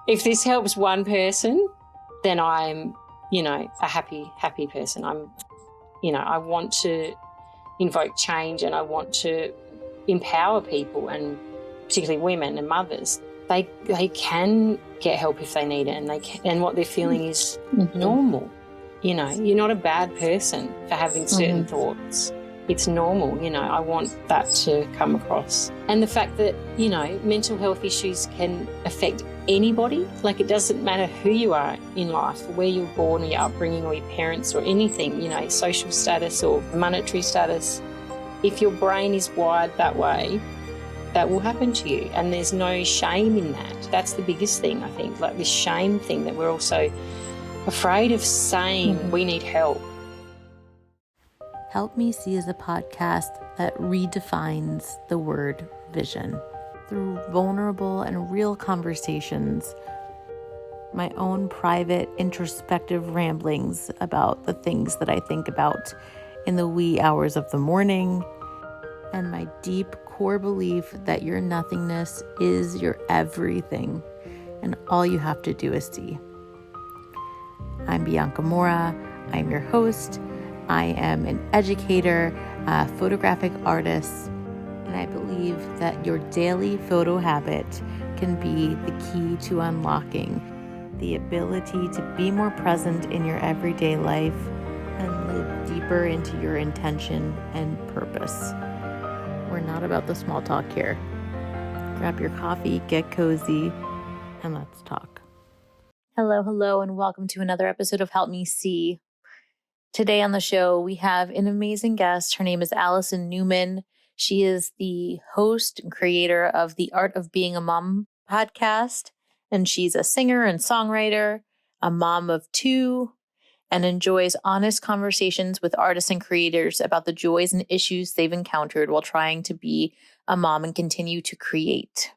If this helps one person, then I'm, a happy person. I want to invoke change, and I want to empower people, and particularly women and mothers. They can get help if they need it, and what they're feeling is normal. You're not a bad person for having certain thoughts. It's normal, I want that to come across. And the fact that, mental health issues can affect anybody. Like, it doesn't matter who you are in life, where you're born or your upbringing or your parents or anything, social status or monetary status. If your brain is wired that way, that will happen to you. And there's no shame in that. That's the biggest thing, I think, like this shame thing that we're also afraid of saying we need help. Help Me See is a podcast that redefines the word vision. Through vulnerable and real conversations, my own private introspective ramblings about the things that I think about in the wee hours of the morning, and my deep core belief that your nothingness is your everything, and all you have to do is see. I'm Bianca Mora. I'm your host. I am an educator, a photographic artist, and I believe that your daily photo habit can be the key to unlocking the ability to be more present in your everyday life and live deeper into your intention and purpose. We're not about the small talk here. Grab your coffee, get cozy, and let's talk. Hello, and welcome to another episode of Help Me See. Today on the show, we have an amazing guest. Her name is Alison Newman. She is the host and creator of the Art of Being a Mom podcast, and she's a singer and songwriter, a mom of two, and enjoys honest conversations with artists and creators about the joys and issues they've encountered while trying to be a mom and continue to create.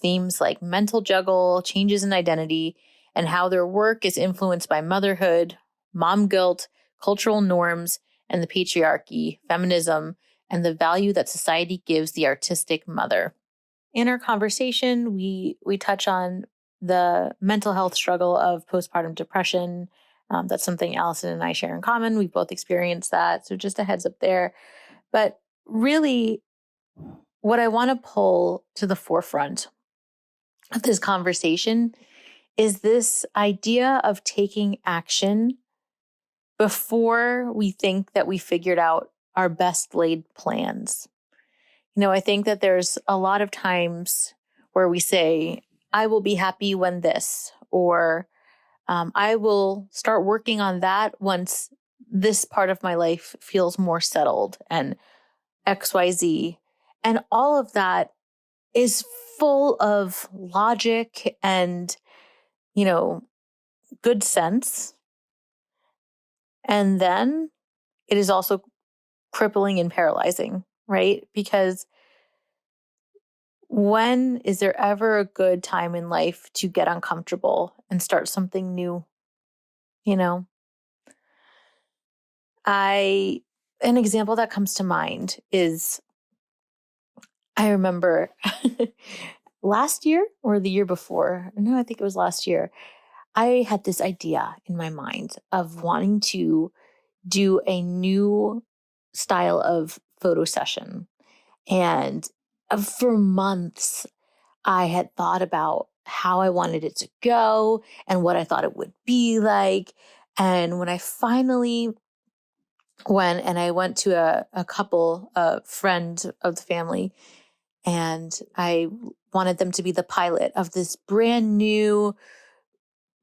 Themes like mental juggle, changes in identity, and how their work is influenced by motherhood, mom guilt, cultural norms, and the patriarchy, feminism, and the value that society gives the artistic mother. In our conversation, we touch on the mental health struggle of postpartum depression. That's something Alison and I share in common. We've both experienced that. So just a heads up there. But really, what I want to pull to the forefront of this conversation is this idea of taking action before we think that we figured out our best laid plans. I think that there's a lot of times where we say, I will be happy when this, or I will start working on that once this part of my life feels more settled, and XYZ. And all of that is full of logic and, good sense. And then it is also crippling and paralyzing, right? Because when is there ever a good time in life to get uncomfortable and start something new? An example that comes to mind is, I remember last year or the year before, no, I think it was last year, I had this idea in my mind of wanting to do a new style of photo session. And for months, I had thought about how I wanted it to go and what I thought it would be like. And when I finally went to a couple, a friend of the family, and I wanted them to be the pilot of this brand new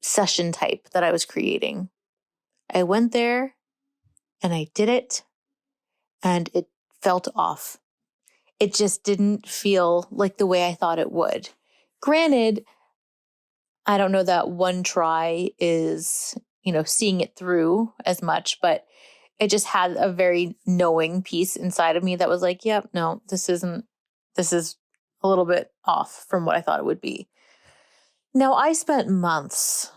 session type that I was creating. I went there and I did it, and it felt off. It just didn't feel like the way I thought it would. Granted, I don't know that one try is, seeing it through as much, but it just had a very knowing piece inside of me that was like, yep, no, this is a little bit off from what I thought it would be. Now, I spent months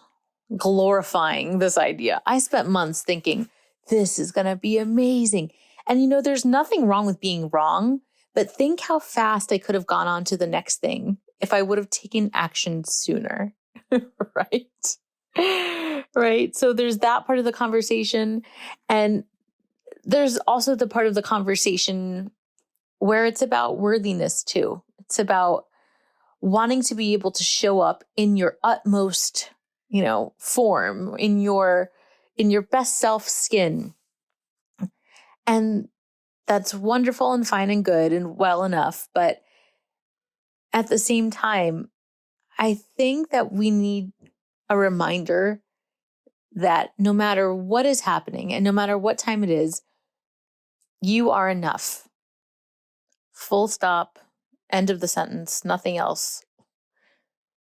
glorifying this idea. I spent months thinking, this is going to be amazing. And there's nothing wrong with being wrong, but think how fast I could have gone on to the next thing if I would have taken action sooner. Right. Right. So there's that part of the conversation. And there's also the part of the conversation where it's about worthiness too. It's about wanting to be able to show up in your utmost, form, in your best self skin. And that's wonderful and fine and good and well enough. But at the same time, I think that we need a reminder that no matter what is happening and no matter what time it is, you are enough. Full stop. End of the sentence. Nothing else.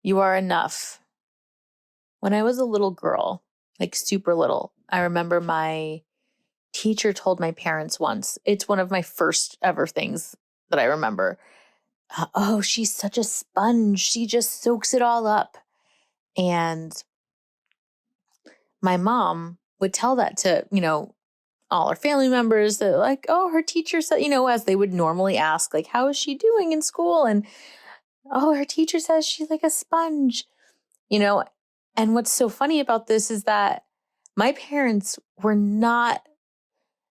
You are enough. When I was a little girl, like super little, I remember my teacher told my parents once, it's one of my first ever things that I remember. Oh, she's such a sponge. She just soaks it all up. And my mom would tell that to, all her family members that like, oh, her teacher said, as they would normally ask, like, how is she doing in school? And, oh, her teacher says she's like a sponge, And what's so funny about this is that my parents were not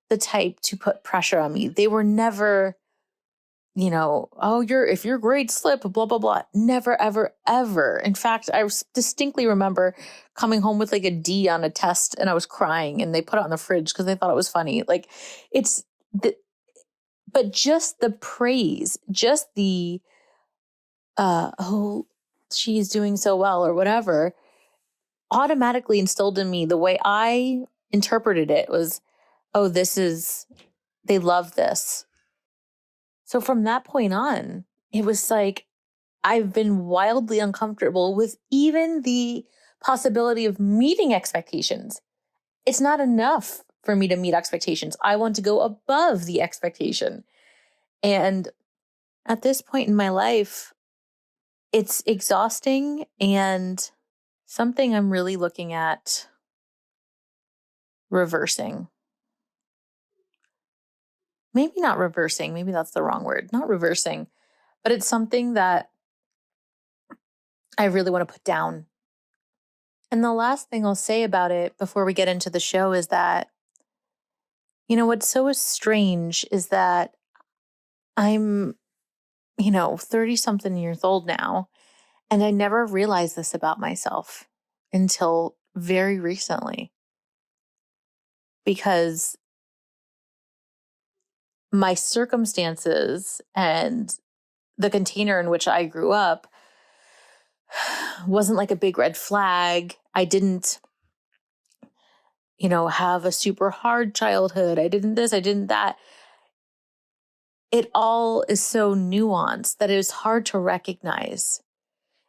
the type to put pressure on me. They were never, oh, if your grades slip, blah, blah, blah. Never, ever, ever. In fact, I distinctly remember coming home with like a D on a test and I was crying and they put it on the fridge because they thought it was funny. Like but just the praise, just the, oh, she's doing so well or whatever, automatically instilled in me the way I interpreted it was, oh, they love this. So from that point on, it was like, I've been wildly uncomfortable with even the possibility of meeting expectations. It's not enough for me to meet expectations. I want to go above the expectation. And at this point in my life, it's exhausting and something I'm really looking at reversing. Maybe not reversing. Maybe that's the wrong word. Not reversing, but it's something that I really want to put down. And the last thing I'll say about it before we get into the show is that, what's so strange is that I'm, 30 something years old now, and I never realized this about myself until very recently. Because my circumstances and the container in which I grew up wasn't like a big red flag. I didn't, have a super hard childhood. I didn't this, I didn't that. It all is so nuanced that it is hard to recognize.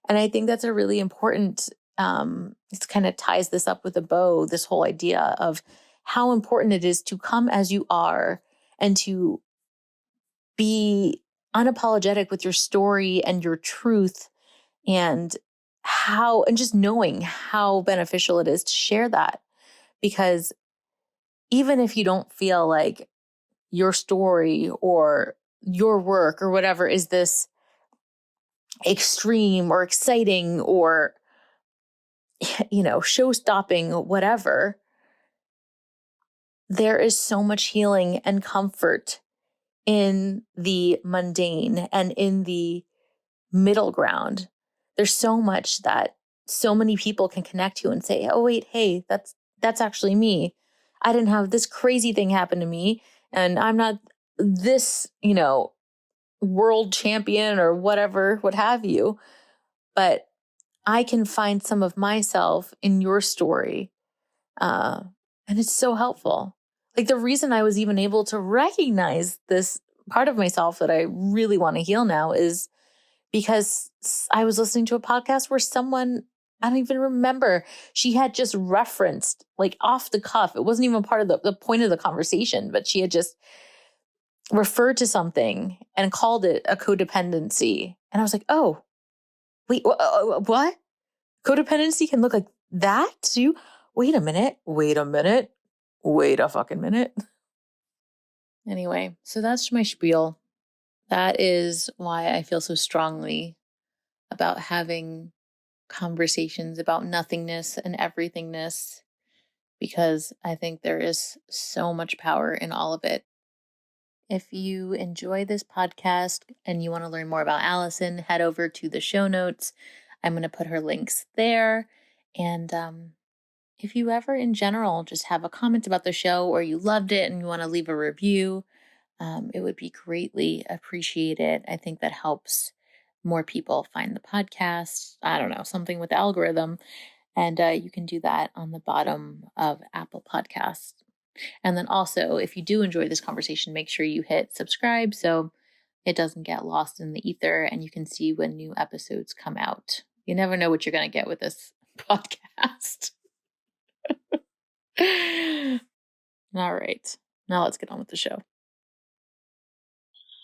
And I think that's a really important, it kind of ties this up with a bow, this whole idea of how important it is to come as you are and to be unapologetic with your story and your truth and just knowing how beneficial it is to share that. Because even if you don't feel like your story or your work or whatever is this extreme or exciting or, show-stopping, whatever, there is so much healing and comfort in the mundane and in the middle ground. There's so much that so many people can connect to and say, oh, wait, hey, that's actually me. I didn't have this crazy thing happen to me. And I'm not this, world champion or whatever, what have you. But I can find some of myself in your story. And it's so helpful. Like the reason I was even able to recognize this part of myself that I really want to heal now is because I was listening to a podcast where someone, I don't even remember, she had just referenced like off the cuff. It wasn't even part of the point of the conversation, but she had just referred to something and called it a codependency. And I was like, oh, wait, what? Codependency can look like that too? Wait a fucking minute. Anyway, so that's my spiel. That is why I feel so strongly about having conversations about nothingness and everythingness, because I think there is so much power in all of it. If you enjoy this podcast and you want to learn more about Alison, head over to the show notes. I'm going to put her links there. And if you ever in general just have a comment about the show, or you loved it and you want to leave a review, it would be greatly appreciated. I think that helps more people find the podcast. I don't know, something with the algorithm. And you can do that on the bottom of Apple Podcasts. And then also, if you do enjoy this conversation, make sure you hit subscribe so it doesn't get lost in the ether and you can see when new episodes come out. You never know what you're going to get with this podcast. All right. Now let's get on with the show.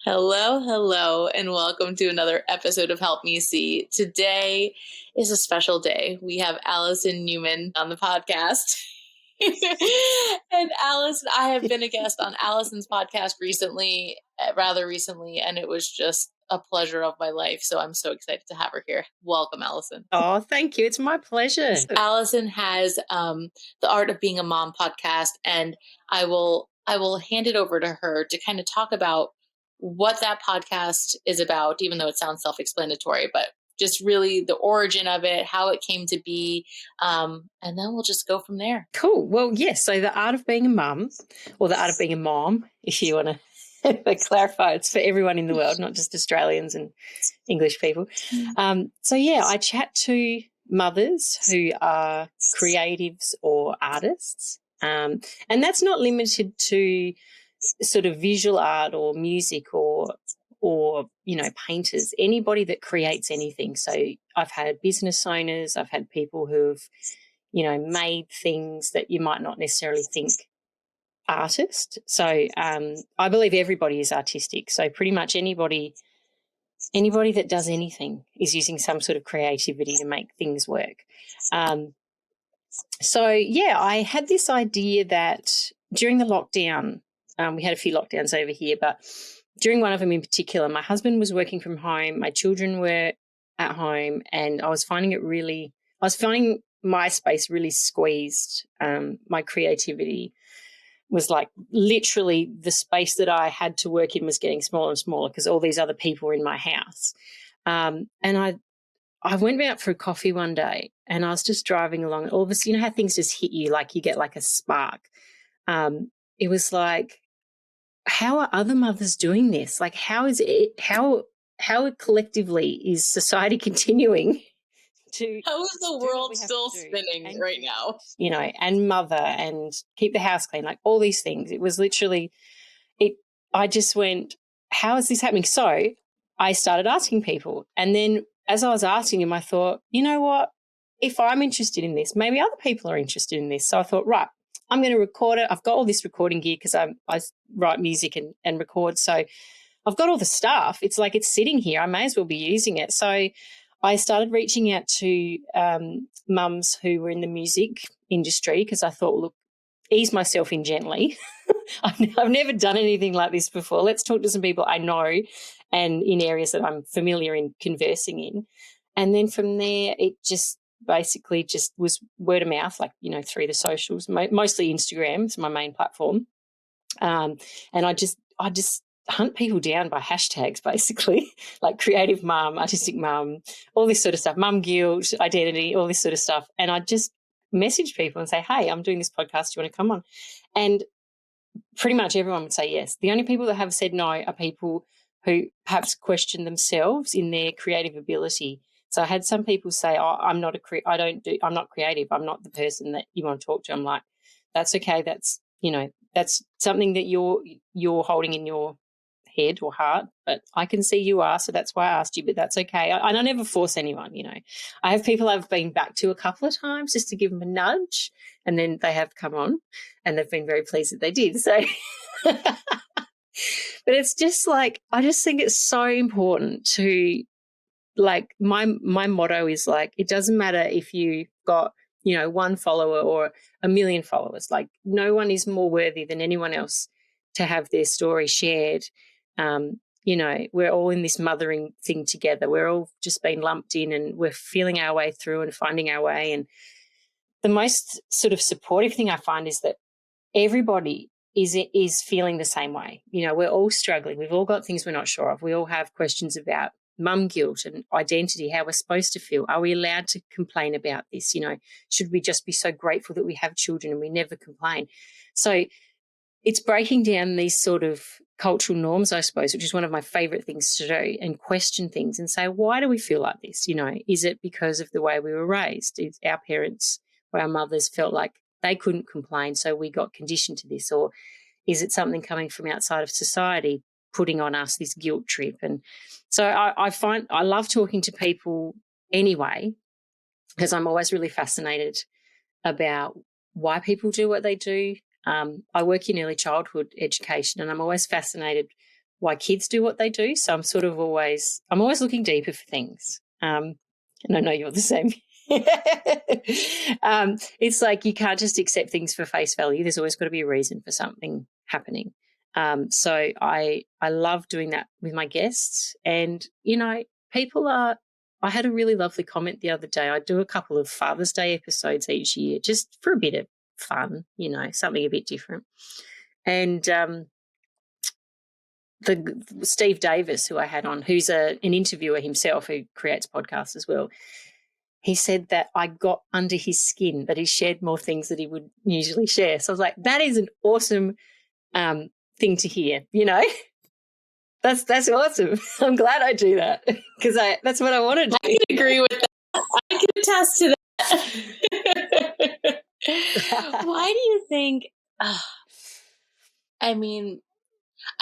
Hello, and welcome to another episode of Help Me See. Today is a special day. We have Alison Newman on the podcast. And Alison, I have been a guest on Alison's podcast rather recently, and it was just a pleasure of my life. So I'm so excited to have her here. Welcome, Alison. Oh, thank you. It's my pleasure. Alison has the Art of Being a Mom podcast, and I will hand it over to her to kind of talk about what that podcast is about, even though it sounds self-explanatory, but just really the origin of it, how it came to be, and then we'll just go from there. Cool. Well, yes. So the Art of Being a Mum, or the Art of Being a Mom, if you want to clarify, it's for everyone in the world, not just Australians and English people. So I chat to mothers who are creatives or artists, and that's not limited to sort of visual art or music or painters, anybody that creates anything. So I've had business owners, I've had people who've made things that you might not necessarily think artist. So I believe everybody is artistic. So pretty much anybody that does anything is using some sort of creativity to make things work. I had this idea that during the lockdown, we had a few lockdowns over here, but during one of them in particular, my husband was working from home, my children were at home, and I was finding my space really squeezed. My creativity was like literally the space that I had to work in was getting smaller and smaller because all these other people were in my house. And I went out for a coffee one day and I was just driving along. All of a sudden, how things just hit you, like you get like a spark. It was like, how are other mothers doing this? Like, how collectively is society continuing to? How is the world still spinning right now? And mother and keep the house clean, like all these things. It was literally I just went, how is this happening? So I started asking people. And then as I was asking them, I thought, you know what? If I'm interested in this, maybe other people are interested in this. So I thought, right, I'm going to record it. I've got all this recording gear because I write music and record. So I've got all the stuff. It's like it's sitting here. I may as well be using it. So I started reaching out to mums who were in the music industry because I thought, look, ease myself in gently. I've never done anything like this before. Let's talk to some people I know and in areas that I'm familiar in conversing in. And then from there, it just basically just was word of mouth, like, through the socials, mostly Instagram is my main platform. And I just hunt people down by hashtags, basically, like creative mum, artistic mum, all this sort of stuff, mum guilt, identity, all this sort of stuff. And I just message people and say, hey, I'm doing this podcast. Do you want to come on? And pretty much everyone would say yes. The only people that have said no are people who perhaps question themselves in their creative ability. So I had some people say, oh, I'm not creative. I'm not the person that you want to talk to. I'm like, that's okay. That's, that's something that you're holding in your head or heart, but I can see you are, so that's why I asked you, but that's okay. And I never force anyone, I have people I've been back to a couple of times just to give them a nudge, and then they have come on and they've been very pleased that they did. So but it's just like, I just think it's so important to, like, my motto is like, it doesn't matter if you got, one follower or 1 million followers. Like, no one is more worthy than anyone else to have their story shared. we're all in this mothering thing together. We're all just been lumped in and we're feeling our way through and finding our way. And the most sort of supportive thing I find is that everybody is feeling the same way. We're all struggling. We've all got things we're not sure of. We all have questions about mum guilt and identity, how we're supposed to feel. Are we allowed to complain about this? Should we just be so grateful that we have children and we never complain? So it's breaking down these sort of cultural norms, I suppose, which is one of my favourite things to do, and question things and say, why do we feel like this? Is it because of the way we were raised? Is our parents or our mothers felt like they couldn't complain, so we got conditioned to this? Or is it something coming from outside of society putting on us this guilt trip? And so I find I love talking to people anyway, because I'm always really fascinated about why people do what they do. I work in early childhood education, and I'm always fascinated why kids do what they do. So I'm always looking deeper for things. And I know you're the same. It's like you can't just accept things for face value. There's always got to be a reason for something happening. So I love doing that with my guests. And, I had a really lovely comment the other day. I do a couple of Father's Day episodes each year just for a bit of fun, something a bit different. And the Steve Davis, who I had on, who's an interviewer himself who creates podcasts as well, he said that I got under his skin, that he shared more things that he would usually share. So I was like, that is an awesome thing to hear, That's awesome. I'm glad I do that because that's what I want to do. I can agree with that. I can attest to that. Why do you think, I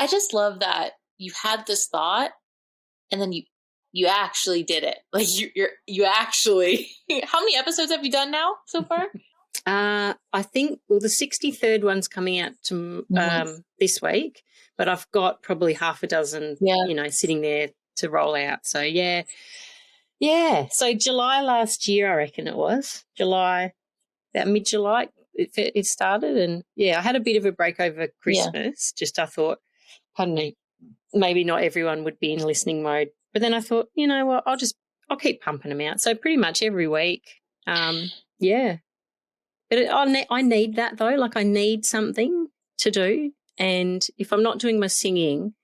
just love that you had this thought and then you actually did it. Like you actually, how many episodes have you done now so far? I think, the 63rd one's coming out this week, but I've got probably half a dozen, sitting there to roll out. So, yeah. So July last year, I reckon it was. About mid-July, it started. And, I had a bit of a break over Christmas. Just I thought, pardon me, maybe not everyone would be in listening mode. But then I thought, you know what, I'll keep pumping them out. So pretty much every week, But I need that though. Like I need something to do. And if I'm not doing my singing,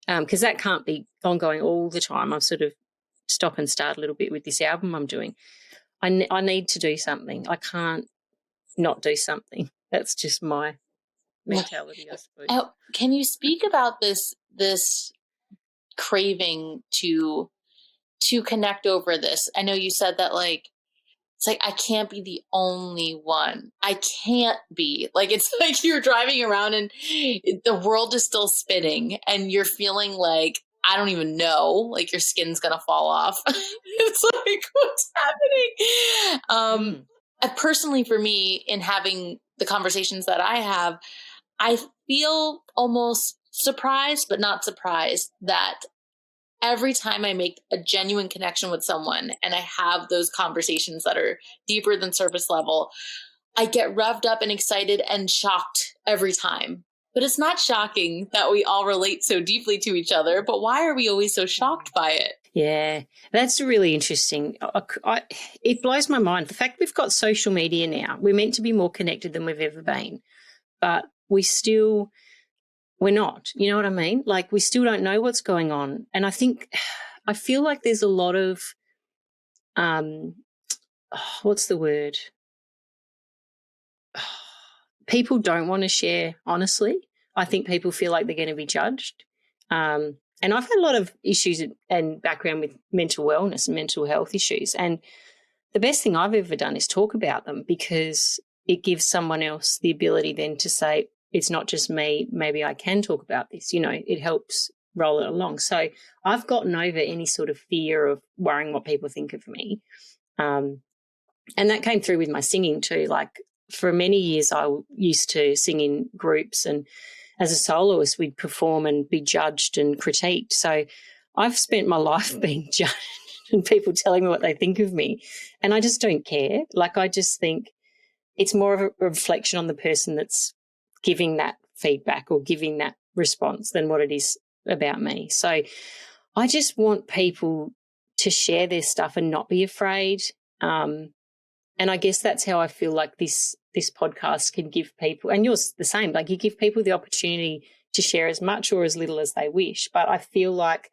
because that can't be ongoing all the time, I've sort of stop and start a little bit with this album I'm doing. I need to do something. I can't not do something. That's just my mentality, I suppose. Can you speak about this craving to connect over this? I know you said that it's like, I can't be the only one. I can't be. Like, it's like you're driving around and the world is still spinning and you're feeling like, I don't even know, like your skin's going to fall off. It's like, what's happening? Personally, for me, in having the conversations that I have, I feel almost surprised, but not surprised that every time I make a genuine connection with someone and I have those conversations that are deeper than surface level, I get revved up and excited and shocked every time. But it's not shocking that we all relate so deeply to each other, but why are we always so shocked by it? Yeah, that's really interesting. It blows my mind. The fact we've got social media now, we're meant to be more connected than we've ever been, but we're not, you know what I mean? Like we still don't know what's going on. And I feel like there's a lot of, what's the word? People don't want to share honestly. I think people feel like they're going to be judged. And I've had a lot of issues and background with mental wellness and mental health issues. And the best thing I've ever done is talk about them because it gives someone else the ability then to say, it's not just me, maybe I can talk about this. It helps roll it along. So I've gotten over any sort of fear of worrying what people think of me. And that came through with my singing too. Like for many years I used to sing in groups and as a soloist we'd perform and be judged and critiqued. So I've spent my life being judged and people telling me what they think of me and I just don't care. Like I just think it's more of a reflection on the person that's giving that feedback or giving that response than what it is about me. So I just want people to share their stuff and not be afraid. And I guess that's how I feel like this podcast can give people, and yours the same, like you give people the opportunity to share as much or as little as they wish. But I feel like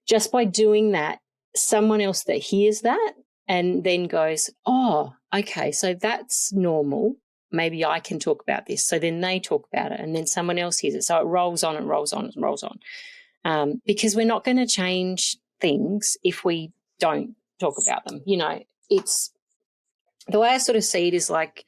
just by doing that, someone else that hears that and then goes, oh, okay, so that's normal. Maybe I can talk about this. So then they talk about it and then someone else hears it. So it rolls on and rolls on and rolls on. Because we're not going to change things if we don't talk about them. You know, it's the way I sort of see it is like,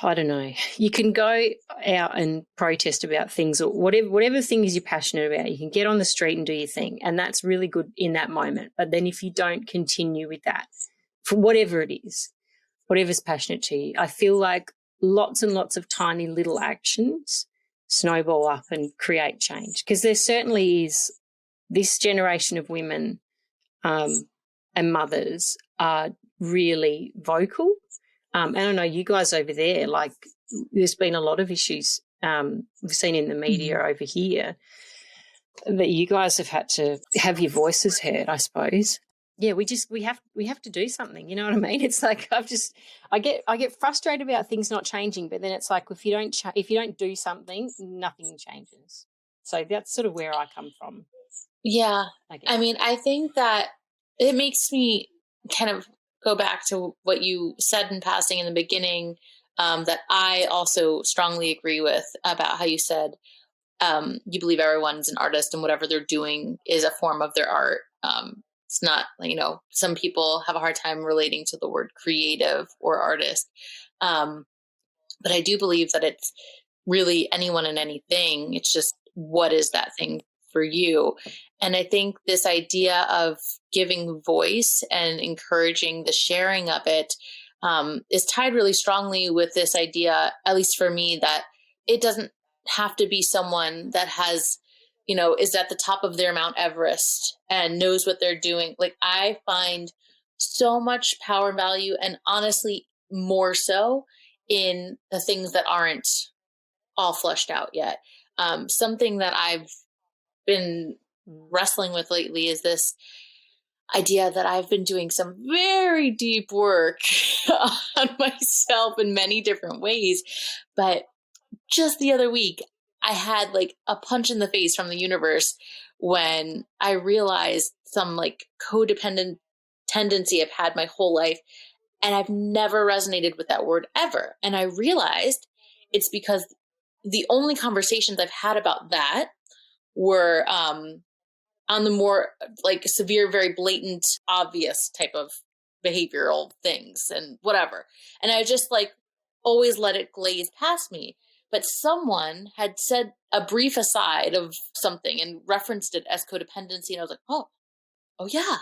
I don't know, you can go out and protest about things or whatever things you're passionate about. You can get on the street and do your thing, and that's really good in that moment. But then if you don't continue with that, for whatever it is, whatever's passionate to you, I feel like lots and lots of tiny little actions snowball up and create change. Because there certainly is, this generation of women and mothers are really vocal. And I know you guys over there, like there's been a lot of issues we've seen in the media over here that you guys have had to have your voices heard, I suppose. Yeah, we have to do something. You know what I mean? It's like I get frustrated about things not changing, but then it's like if you don't do something, nothing changes. So that's sort of where I come from. Yeah, I mean, I think that it makes me kind of go back to what you said in passing in the beginning, that I also strongly agree with, about how you said you believe everyone's an artist and whatever they're doing is a form of their art. It's not, you know, some people have a hard time relating to the word creative or artist. But I do believe that it's really anyone and anything. It's just, what is that thing for you? And I think this idea of giving voice and encouraging the sharing of it is tied really strongly with this idea, at least for me, that it doesn't have to be someone that has, you know, is at the top of their Mount Everest and knows what they're doing. Like, I find so much power and value, and honestly, more so in the things that aren't all fleshed out yet. Something that I've been wrestling with lately is this idea that I've been doing some very deep work on myself in many different ways. But just the other week, I had like a punch in the face from the universe when I realized some like codependent tendency I've had my whole life. And I've never resonated with that word ever. And I realized it's because the only conversations I've had about that were on the more like severe, very blatant, obvious type of behavioral things and whatever. And I just like always let it glaze past me. But someone had said a brief aside of something and referenced it as codependency. And I was like, oh yeah,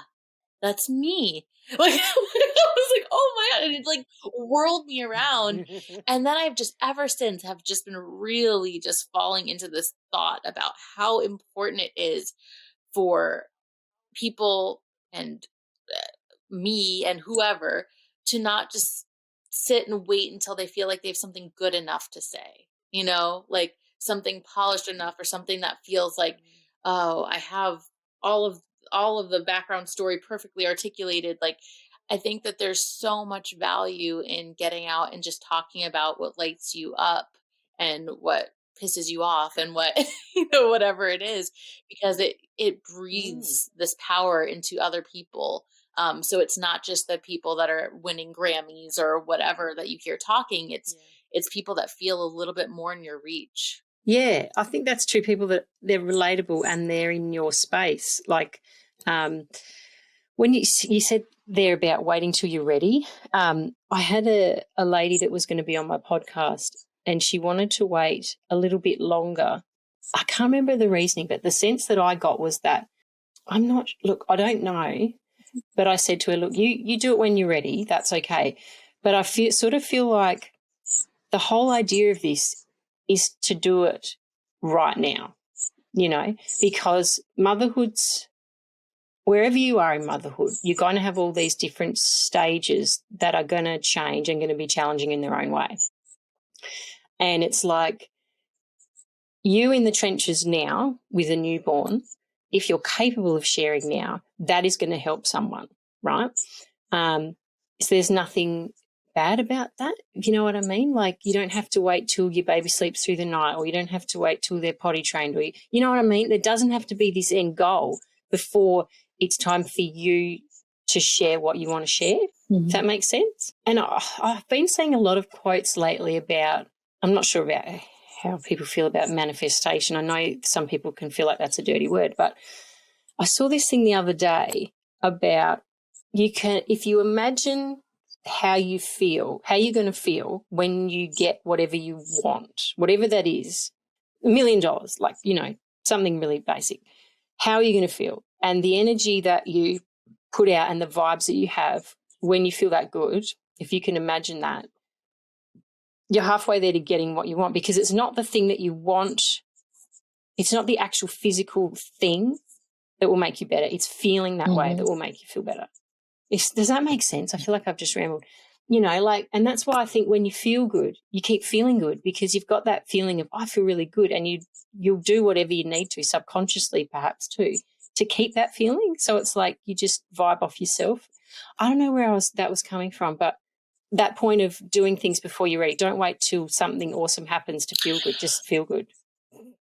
that's me. Like, I was like, oh my God. And it like whirled me around. And then I've just ever since have just been really just falling into this thought about how important it is for people and me and whoever to not just sit and wait until they feel like they have something good enough to say, you know, like something polished enough or something that feels like, oh, I have all of the background story perfectly articulated. Like, I think that there's so much value in getting out and just talking about what lights you up and what pisses you off and what, you know, whatever it is, because it breathes this power into other people. So it's not just the people that are winning Grammys or whatever that you hear talking. It's people that feel a little bit more in your reach. Yeah, I think that's true. People that they're relatable and they're in your space. Like when you said there about waiting till you're ready, I had a lady that was going to be on my podcast and she wanted to wait a little bit longer. I can't remember the reasoning, but the sense that I got was that I don't know, but I said to her, look, you do it when you're ready. That's okay. But I feel like the whole idea of this is to do it right now, you know, because motherhood's, wherever you are in motherhood, you're going to have all these different stages that are going to change and going to be challenging in their own way. And it's like you in the trenches now with a newborn, if you're capable of sharing now, that is going to help someone, right? So there's nothing bad about that, if you know what I mean. Like, you don't have to wait till your baby sleeps through the night, or you don't have to wait till they're potty trained, or you know what I mean? There doesn't have to be this end goal before it's time for you to share what you want to share. Mm-hmm. If that makes sense. And I've been seeing a lot of quotes lately about, I'm not sure about how people feel about manifestation. I know some people can feel like that's a dirty word, but I saw this thing the other day about, if you imagine how you feel, how you're going to feel when you get whatever you want, whatever that is, $1 million, like, you know, something really basic. How are you going to feel? And the energy that you put out and the vibes that you have when you feel that good, if you can imagine that, you're halfway there to getting what you want, because it's not the thing that you want. It's not the actual physical thing that will make you better. It's feeling that way that will make you feel better. Does that make sense? I feel like I've just rambled, you know, like, and that's why I think when you feel good, you keep feeling good, because you've got that feeling of, I feel really good, and you'll do whatever you need to, subconsciously perhaps too, to keep that feeling. So it's like you just vibe off yourself. I don't know where that was coming from, but that point of doing things before you're ready. Don't wait till something awesome happens to feel good. Just feel good.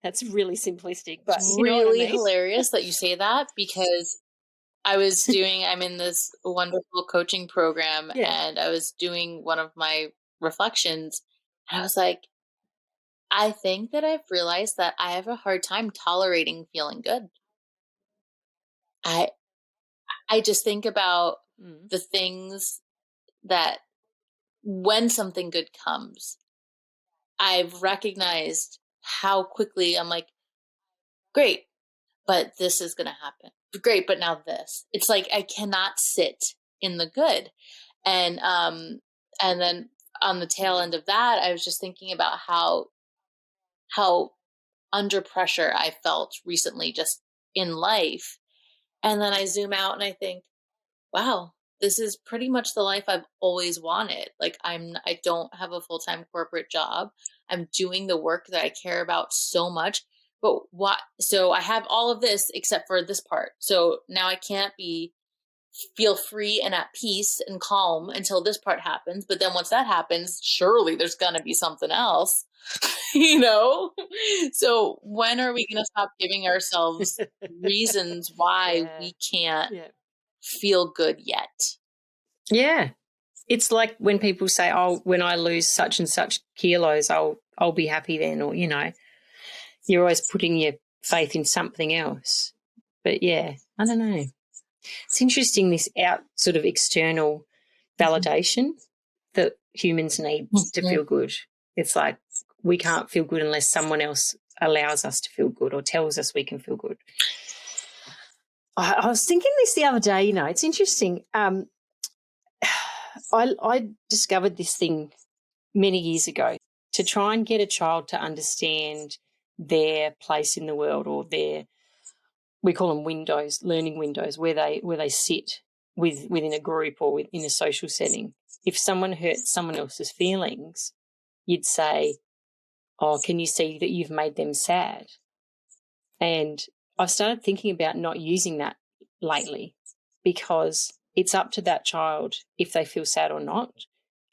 That's really simplistic, but it's you know really what I mean? hilarious that you say that, because I'm in this wonderful coaching program, and I was doing one of my reflections, and I was like, I think that I've realized that I have a hard time tolerating feeling good. I just think about the things that, when something good comes, I've recognized how quickly I'm like, great, but this is going to happen. Great, but now this. It's like I cannot sit in the good. And then on the tail end of that, I was just thinking about how under pressure I felt recently just in life. And then I zoom out and I think, wow, this is pretty much the life I've always wanted. Like, I don't have a full-time corporate job. I'm doing the work that I care about so much. But so I have all of this except for this part. So now I can't feel free and at peace and calm until this part happens. But then once that happens, surely there's going to be something else, you know? So when are we going to stop giving ourselves reasons why we can't feel good yet? Yeah. It's like when people say, oh, when I lose such and such kilos, I'll be happy then, or, you know, you're always putting your faith in something else. But yeah, I don't know. It's interesting, this sort of external validation that humans need to feel good. It's like we can't feel good unless someone else allows us to feel good or tells us we can feel good. I was thinking this the other day, you know, it's interesting. I discovered this thing many years ago to try and get a child to understand their place in the world, or we call them windows, learning windows, where they sit within a group or in a social setting. If someone hurts someone else's feelings, you'd say, oh, can you see that you've made them sad? And I've started thinking about not using that lately, because it's up to that child if they feel sad or not.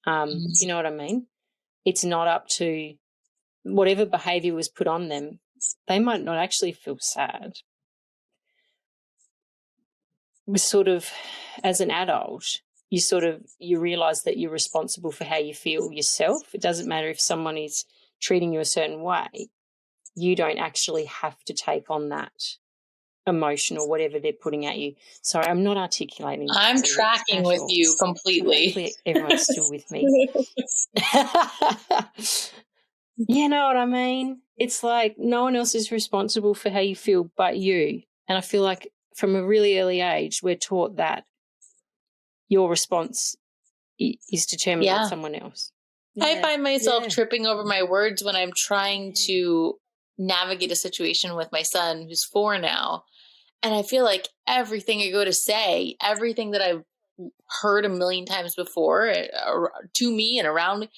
You know what I mean? It's not up to whatever behaviour was put on them. They might not actually feel sad. Sort of, as an adult, you realise that you're responsible for how you feel yourself. It doesn't matter if someone is treating you a certain way. You don't actually have to take on that emotion or whatever they're putting at you. Sorry, I'm not articulating. I'm tracking with you completely. Hopefully everyone's still with me. You know what I mean? It's like no one else is responsible for how you feel but you. And I feel like from a really early age, we're taught that your response is determined by someone else. Yeah. I find myself tripping over my words when I'm trying to navigate a situation with my son, who's 4 now. And I feel like everything I go to say, everything that I've heard a million times before to me and around me.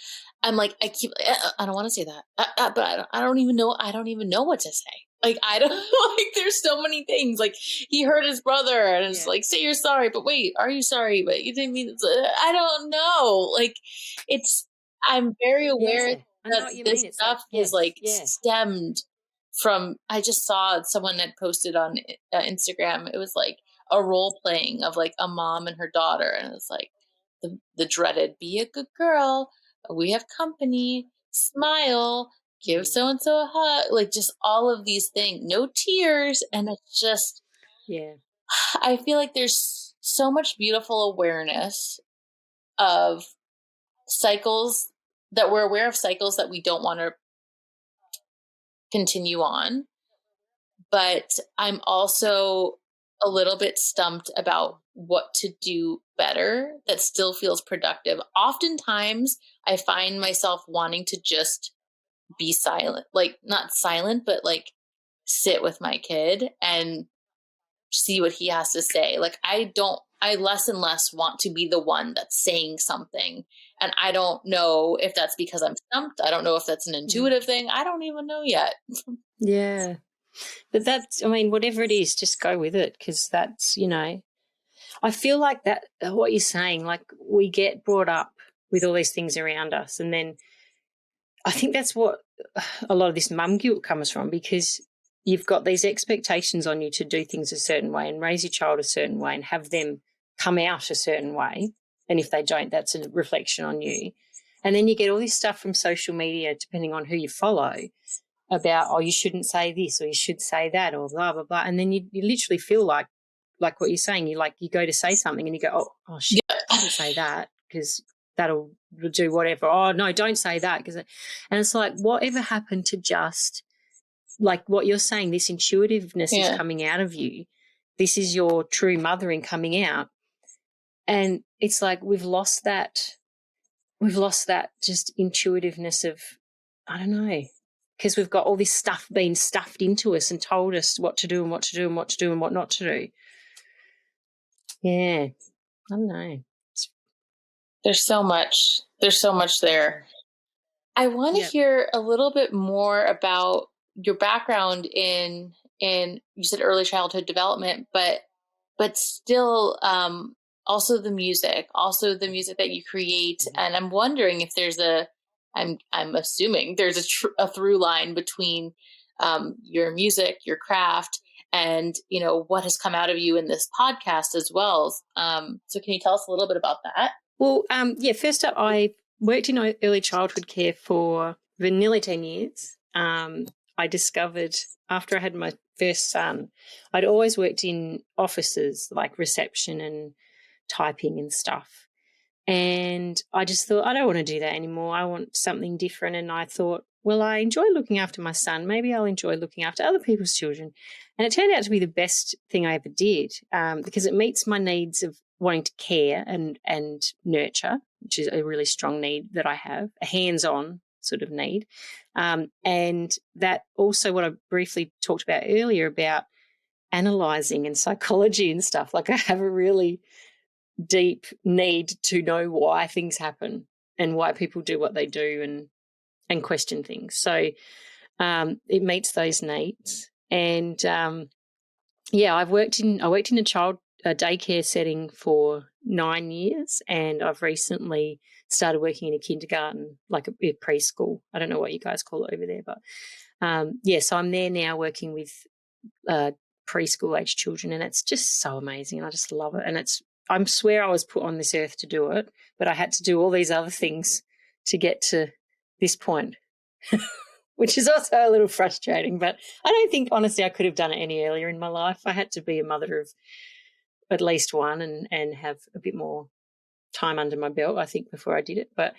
I'm like, I don't want to say that, but I don't even know. I don't even know what to say. Like, I don't like, there's so many things. Like, he hurt his brother and it's like, say you're sorry, but wait, are you sorry? But you didn't mean, I don't know. Like, I'm very aware that this stuff is like stemmed from, I just saw someone had posted on Instagram. It was like a role playing of like a mom and her daughter. And it's like the dreaded, be a good girl. We have company, smile, give so-and-so a hug, like just all of these things, no tears. And it's just, I feel like there's so much beautiful awareness of cycles, that we're aware of cycles that we don't want to continue on. But I'm also a little bit stumped about what to do better that still feels productive. Oftentimes I find myself wanting to just be silent, like not silent, but like sit with my kid and see what he has to say. Like, I less and less want to be the one that's saying something. And I don't know if that's because I'm stumped. I don't know if that's an intuitive thing. I don't even know yet. Yeah. But that's, I mean, whatever it is, just go with it, because that's, you know, I feel like that, what you're saying, like we get brought up with all these things around us. And then I think that's what a lot of this mum guilt comes from, because you've got these expectations on you to do things a certain way and raise your child a certain way and have them come out a certain way. And if they don't, that's a reflection on you. And then you get all this stuff from social media, depending on who you follow, about, oh, you shouldn't say this or you should say that or blah, blah, blah. And then you literally feel like what you're saying, you go to say something and you go, oh shit, I shouldn't say that because that'll do whatever. Oh, no, don't say that. And it's like, whatever happened to just, like what you're saying, this intuitiveness is coming out of you. This is your true mothering coming out. And it's like we've lost that just intuitiveness of, I don't know, because we've got all this stuff being stuffed into us and told us what to do and what to do and what to do and what not to do. Yeah, I don't know. There's so much there. I want to hear a little bit more about your background in you said early childhood development, but still also the music that you create. And I'm wondering if there's I'm assuming there's a through line between your music, your craft, and, you know, what has come out of you in this podcast as well. So can you tell us a little bit about that? Well, first up, I worked in early childhood care for nearly 10 years. I discovered after I had my first son, I'd always worked in offices like reception and typing and stuff. And I just thought, I don't want to do that anymore. I want something different. And I thought, well, I enjoy looking after my son. Maybe I'll enjoy looking after other people's children. And it turned out to be the best thing I ever did, because it meets my needs of wanting to care and nurture, which is a really strong need that I have, a hands-on sort of need. And that also what I briefly talked about earlier about analysing and psychology and stuff. Like, I have a really deep need to know why things happen and why people do what they do and question things. So it meets those needs. And I worked in a daycare setting for 9 years, and I've recently started working in a kindergarten, like a preschool. I don't know what you guys call it over there, but so I'm there now working with preschool age children, and it's just so amazing, and I just love it. And I swear I was put on this earth to do it, but I had to do all these other things to get to this point, which is also a little frustrating. But I don't think, honestly, I could have done it any earlier in my life. I had to be a mother of at least one and have a bit more time under my belt, I think, before I did it. But,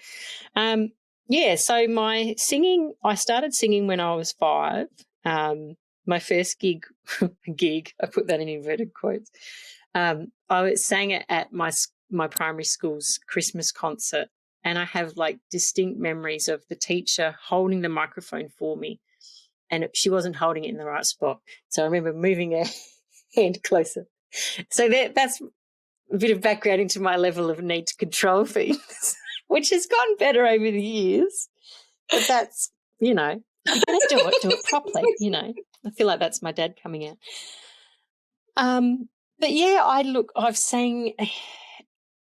so my singing, I started singing when I was 5. My first gig, I put that in inverted quotes, I sang it at my primary school's Christmas concert, and I have like distinct memories of the teacher holding the microphone for me, and she wasn't holding it in the right spot. So I remember moving her hand closer. So that's a bit of background into my level of need to control things, which has gotten better over the years. But that's, if you're going to do it properly, I feel like that's my dad coming out. But yeah, I've sang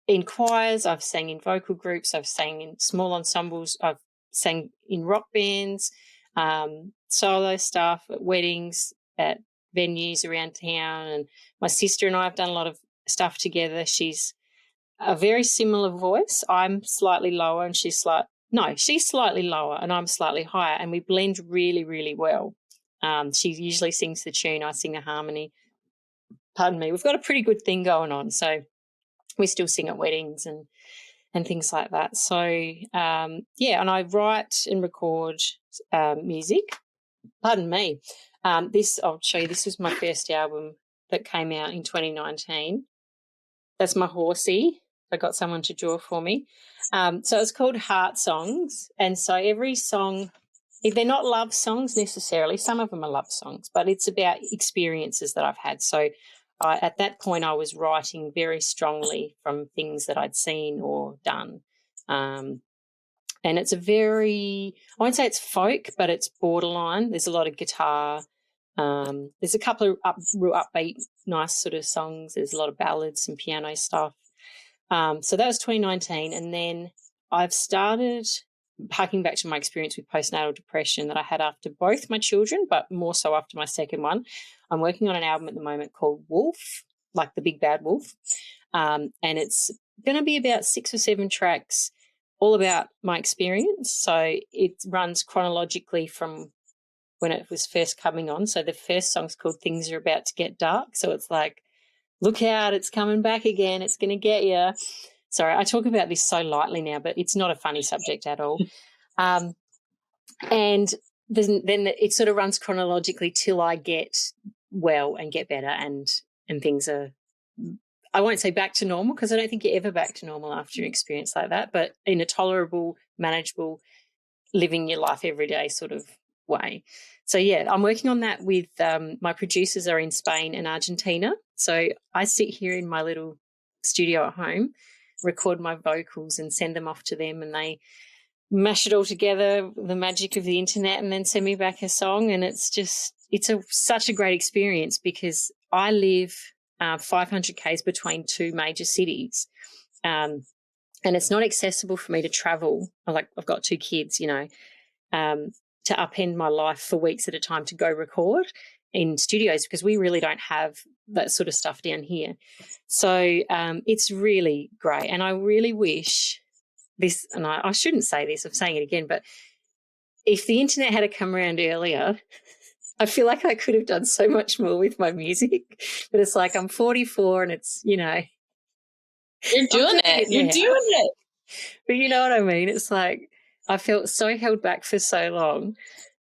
in choirs, I've sang in vocal groups, I've sang in small ensembles, I've sang in rock bands, solo stuff at weddings, at venues around town. And my sister and I have done a lot of stuff together. She's a very similar voice. I'm slightly lower and she's slightly lower and I'm slightly higher, and we blend really, really well. She usually sings the tune, I sing a harmony. Pardon me. We've got a pretty good thing going on. So we still sing at weddings and things like that. So, and I write and record music. Pardon me. I'll show you. This was my first album that came out in 2019. That's my horsey. I got someone to draw for me. So it's called Heart Songs. And so every song, they're not love songs necessarily. Some of them are love songs, but it's about experiences that I've had. So at that point, I was writing very strongly from things that I'd seen or done. And it's I won't say it's folk, but it's borderline. There's a lot of guitar. There's a couple of real upbeat, nice sort of songs. There's a lot of ballads, some piano stuff. So that was 2019. And then I've started harking back to my experience with postnatal depression that I had after both my children, but more so after my second one. I'm working on an album at the moment called Wolf, like the big bad wolf. And it's going to be about 6 or 7 tracks, all about my experience. So it runs chronologically from when it was first coming on. So the first song's called Things Are About to Get Dark. So it's like, look out, it's coming back again. It's going to get you. Sorry, I talk about this so lightly now, but it's not a funny subject at all. And then it sort of runs chronologically till I get well and get better and things are, I won't say back to normal, because I don't think you're ever back to normal after an experience like that, but in a tolerable, manageable, living your life every day sort of way. So, yeah, I'm working on that with my producers are in Spain and Argentina. So I sit here in my little studio at home, record my vocals and send them off to them, and they mash it all together, the magic of the internet, and then send me back a song. And it's such a great experience because I live 500 k's between 2 major cities, and it's not accessible for me to travel. I've got 2 kids, to upend my life for weeks at a time to go record in studios, because we really don't have that sort of stuff down here. So it's really great, and I really wish this, and I shouldn't say this, I'm saying it again, but if the internet had come around earlier, I feel like I could have done so much more with my music. But it's like I'm 44 and it's, You're doing it. You're doing it. But you know what I mean? It's like I felt so held back for so long.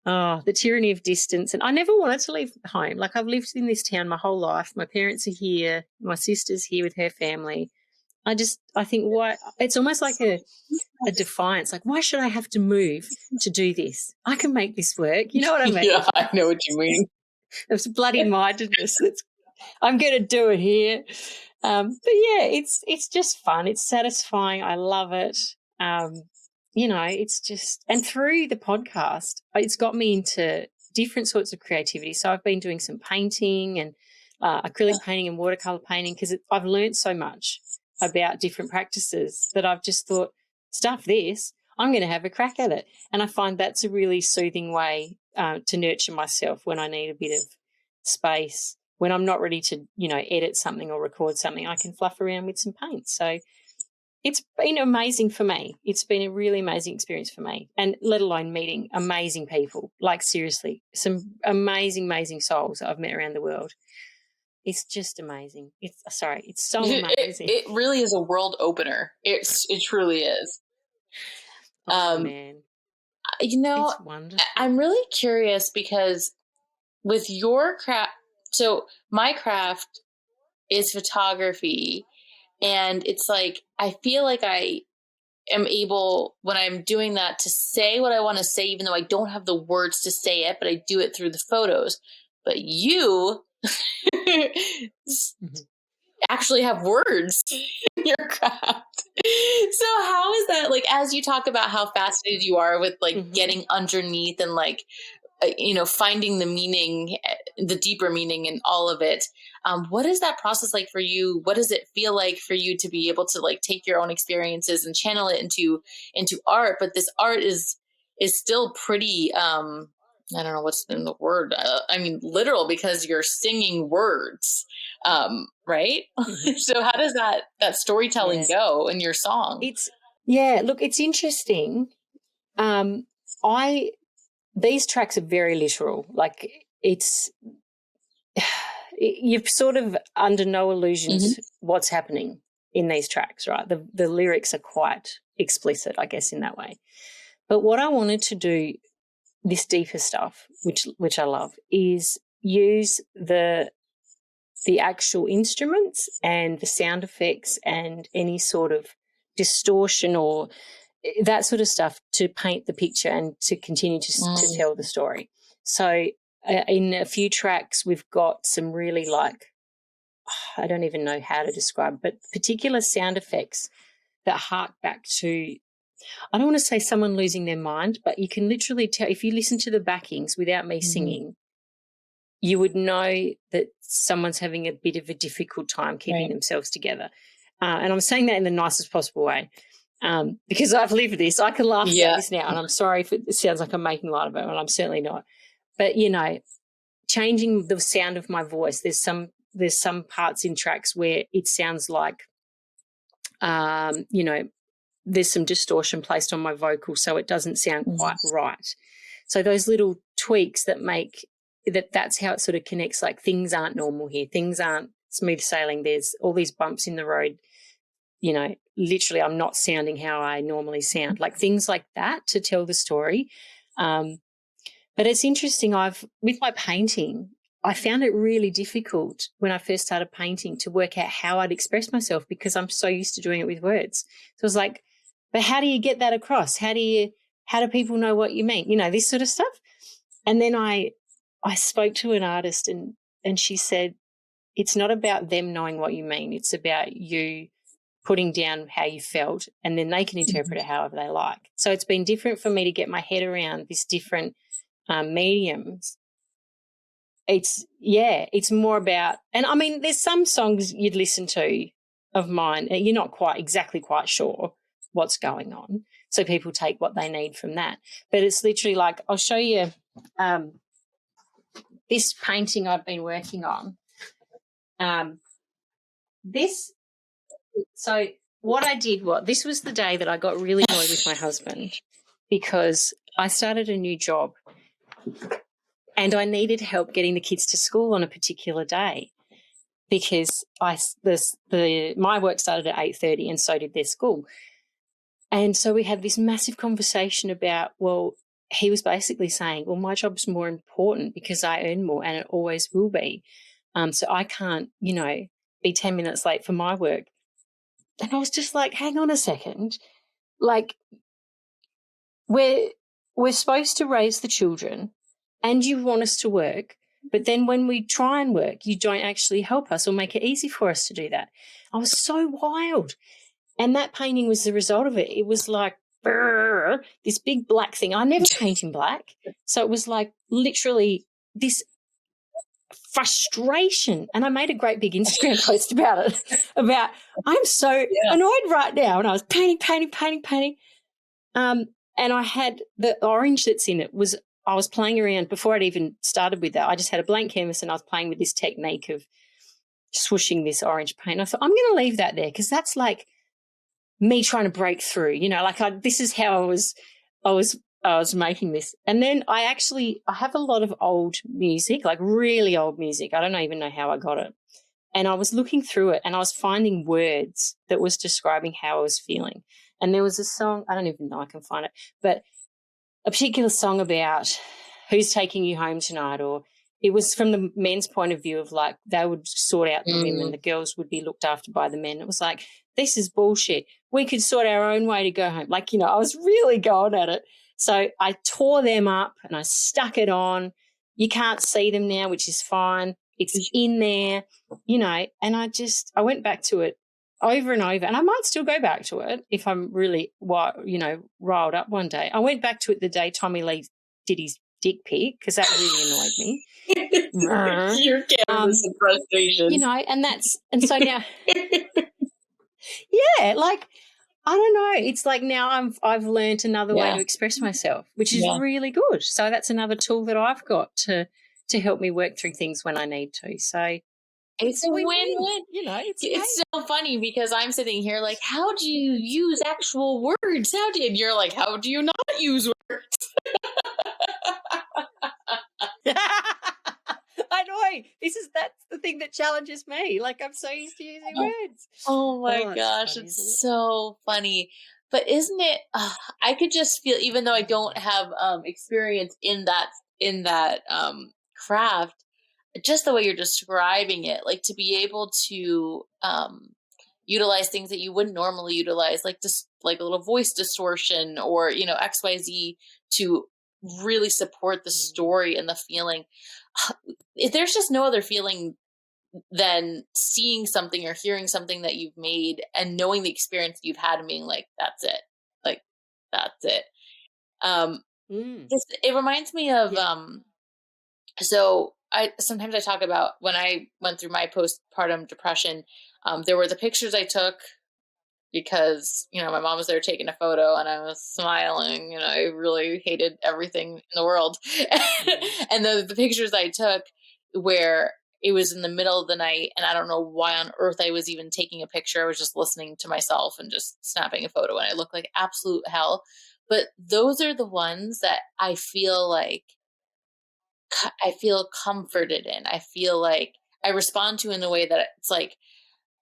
Oh, the tyranny of distance. And I never wanted to leave home. Like, I've lived in this town my whole life. My parents are here. My sister's here with her family. I think why it's almost like a defiance. Like, why should I have to move to do this? I can make this work. You know what I mean? Yeah, I know what you mean. It's bloody mindedness. I'm going to do it here. But yeah, it's just fun. It's satisfying. I love it. It's just, and through the podcast, it's got me into different sorts of creativity. So I've been doing some painting and acrylic painting and watercolor painting, because I've learned so much about different practices that I've just thought, stuff this, I'm going to have a crack at it. And I find that's a really soothing way to nurture myself when I need a bit of space. When I'm not ready to, edit something or record something, I can fluff around with some paint. So it's been amazing for me. It's been a really amazing experience for me, and let alone meeting amazing people. Like, seriously, some amazing, amazing souls that I've met around the world. It's just amazing. It's so amazing. It really is a world opener. It truly is. Oh, man. It's wonderful. I'm really curious because with your craft, so my craft is photography, and it's like, I feel like I am able, when I'm doing that, to say what I want to say, even though I don't have the words to say it, but I do it through the photos. But you actually have words in your craft. So how is that, like, as you talk about how fascinated you are with like getting underneath and like, finding the meaning, the deeper meaning in all of it. What is that process like for you? What does it feel like for you to be able to like take your own experiences and channel it into art? But this art is still pretty, I don't know what's in the word. I mean, literal, because you're singing words, right? So how does that storytelling go in your song? Look, it's interesting. These tracks are very literal. Like you've sort of under no illusions what's happening in these tracks, right? The lyrics are quite explicit, I guess, in that way. But what I wanted to do, this deeper stuff, which I love, is use the actual instruments and the sound effects and any sort of distortion or that sort of stuff to paint the picture and to continue to tell the story. So in a few tracks we've got some really like, I don't even know how to describe, but particular sound effects that hark back to, I don't want to say someone losing their mind, but you can literally tell if you listen to the backings without me singing, you would know that someone's having a bit of a difficult time keeping themselves together. And I'm saying that in the nicest possible way. Because I've lived this. I can laugh about this now, and I'm sorry if it sounds like I'm making light of it, and I'm certainly not. But, changing the sound of my voice, there's some parts in tracks where it sounds like, there's some distortion placed on my vocal so it doesn't sound quite right. So those little tweaks that make that's how it sort of connects, like things aren't normal here. Things aren't smooth sailing. There's all these bumps in the road. Literally I'm not sounding how I normally sound, like things like that to tell the story. But it's interesting, with my painting, I found it really difficult when I first started painting to work out how I'd express myself because I'm so used to doing it with words. So I was like, but how do you get that across? How do people know what you mean? This sort of stuff. And then I spoke to an artist and she said, it's not about them knowing what you mean. It's about you putting down how you felt, and then they can interpret it however they like. So it's been different for me to get my head around this different mediums. It's more about, and I mean, there's some songs you'd listen to of mine, and you're not quite sure what's going on. So people take what they need from that. But it's literally like, I'll show you this painting I've been working on. So what I did this was the day that I got really annoyed with my husband because I started a new job and I needed help getting the kids to school on a particular day because my work started at 8:30 and so did their school. And so we had this massive conversation about, he was basically saying, well, my job's more important because I earn more and it always will be. So I can't, be 10 minutes late for my work. And I was just like, hang on a second. Like, we're supposed to raise the children and you want us to work, but then when we try and work, you don't actually help us or make it easy for us to do that. I was so wild. And that painting was the result of it. It was like this big black thing. I never paint in black. So it was like literally this frustration. And I made a great big Instagram post about it, about I'm so annoyed right now. And I was painting. And I had the orange that's in it I was playing around before I'd even started with that. I just had a blank canvas and I was playing with this technique of swooshing this orange paint. I thought, I'm going to leave that there because that's like me trying to break through, this is how I was making this. And then I have a lot of old music, like really old music. I don't even know how I got it. And I was looking through it and I was finding words that was describing how I was feeling. And there was a song, I don't even know I can find it, but a particular song about who's taking you home tonight, or it was from the men's point of view of like they would sort out the women, the girls would be looked after by the men. It was like, this is bullshit. We could sort our own way to go home. Like, I was really going at it. So I tore them up and I stuck it on. You can't see them now, which is fine. It's in there, you know, and I went back to it over and over, and I might still go back to it if I'm really, riled up one day. I went back to it the day Tommy Lee did his dick pic because that really annoyed me. Your canvas of frustration. You know, and so now, yeah, like, I don't know. It's like now I've learned another way to express myself, which is really good. So that's another tool that I've got to help me work through things when I need to. So it's a win-win. You know, it's so funny because I'm sitting here like, how do you use actual words? And you're like, how do you not use words? I know. That's the thing that challenges me. Like, I'm so used to using words. Oh my gosh, funny, it's so funny. But isn't it? I could just feel, even though I don't have experience in that craft, just the way you're describing it, like to be able to utilize things that you wouldn't normally utilize, like just like a little voice distortion or XYZ to really support the story and the feeling. There's just no other feeling than seeing something or hearing something that you've made and knowing the experience you've had and being like, that's it. Like, that's it. It reminds me of, so sometimes I talk about when I went through my postpartum depression, there were the pictures I took because, my mom was there taking a photo and I was smiling, I really hated everything in the world. And the pictures I took where it was in the middle of the night and I don't know why on earth I was even taking a picture. I was just listening to myself and just snapping a photo and I looked like absolute hell. But those are the ones that I feel comforted in. I feel like I respond to in a way that it's like,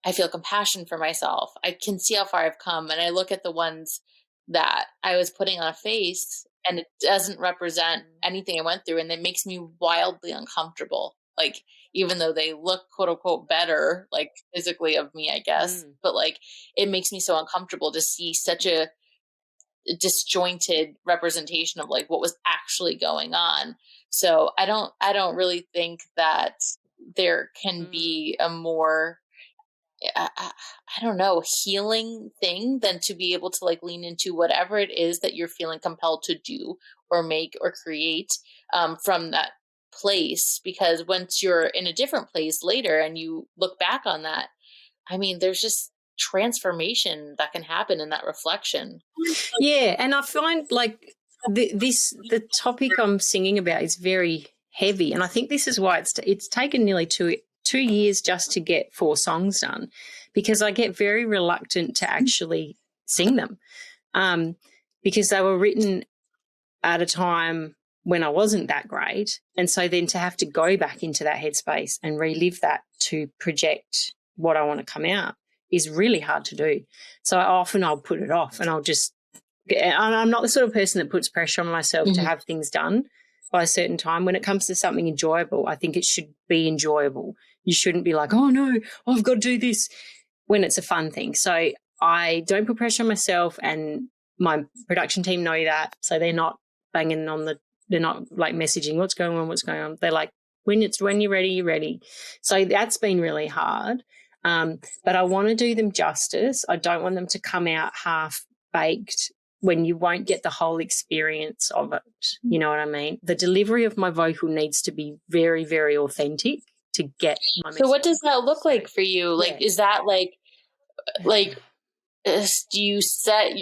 I feel compassion for myself. I can see how far I've come. And I look at the ones that I was putting on a face and it doesn't represent anything I went through. And it makes me wildly uncomfortable. Like, even though they look quote unquote better, like physically of me, I guess, but like, it makes me so uncomfortable to see such a disjointed representation of like what was actually going on. So I don't really think that there can be a more I don't know, healing thing than to be able to like lean into whatever it is that you're feeling compelled to do or make or create from that place. Because once you're in a different place later and you look back on that, I mean, there's just transformation that can happen in that reflection. Yeah, and I find like the topic I'm singing about is very heavy, and I think this is why it's taken nearly two years just to get 4 songs done, because I get very reluctant to actually sing them because they were written at a time when I wasn't that great, and so then to have to go back into that headspace and relive that to project what I want to come out is really hard to do. So I'll put it off and I'm not the sort of person that puts pressure on myself to have things done by a certain time. When it comes to something enjoyable, I think it should be enjoyable. You shouldn't be like, oh no, I've got to do this when it's a fun thing. So I don't put pressure on myself, and my production team know that. So they're not banging on they're not like messaging, what's going on. They're like, when you're ready, you're ready. So that's been really hard. But I want to do them justice. I don't want them to come out half-baked when you won't get the whole experience of it. You know what I mean? The delivery of my vocal needs to be very, very authentic to get my message. So what does that look like for you? Like, is that like do you set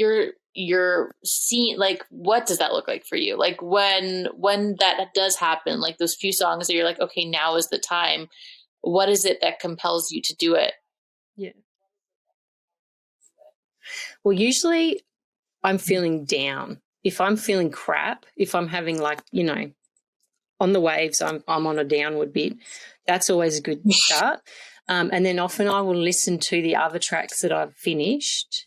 your scene? Like, what does that look like for you? Like when that does happen, like those few songs that you're like, okay, now is the time. What is it that compels you to do it? Yeah. Well, usually I'm feeling down. If I'm feeling crap, if I'm having like, on the waves, I'm on a downward bit, that's always a good start. And then often I will listen to the other tracks that I've finished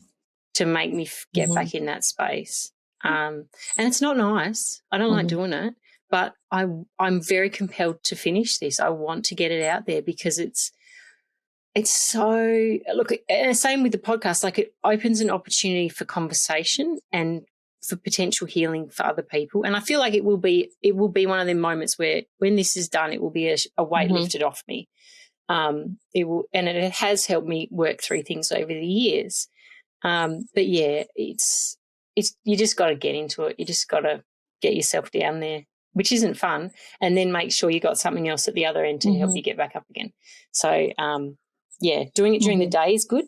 to make me get back in that space. And it's not nice. I don't like doing it. But I'm very compelled to finish this. I want to get it out there because it's so, look, same with the podcast, like it opens an opportunity for conversation and for potential healing for other people. And I feel like it will be one of the moments where when this is done, it will be a weight lifted off me. It will, and it has helped me work through things over the years. But yeah, it's you just got to get into it. You just got to get yourself down there, which isn't fun, and then make sure you got something else at the other end to help you get back up again. So yeah, doing it during the day is good,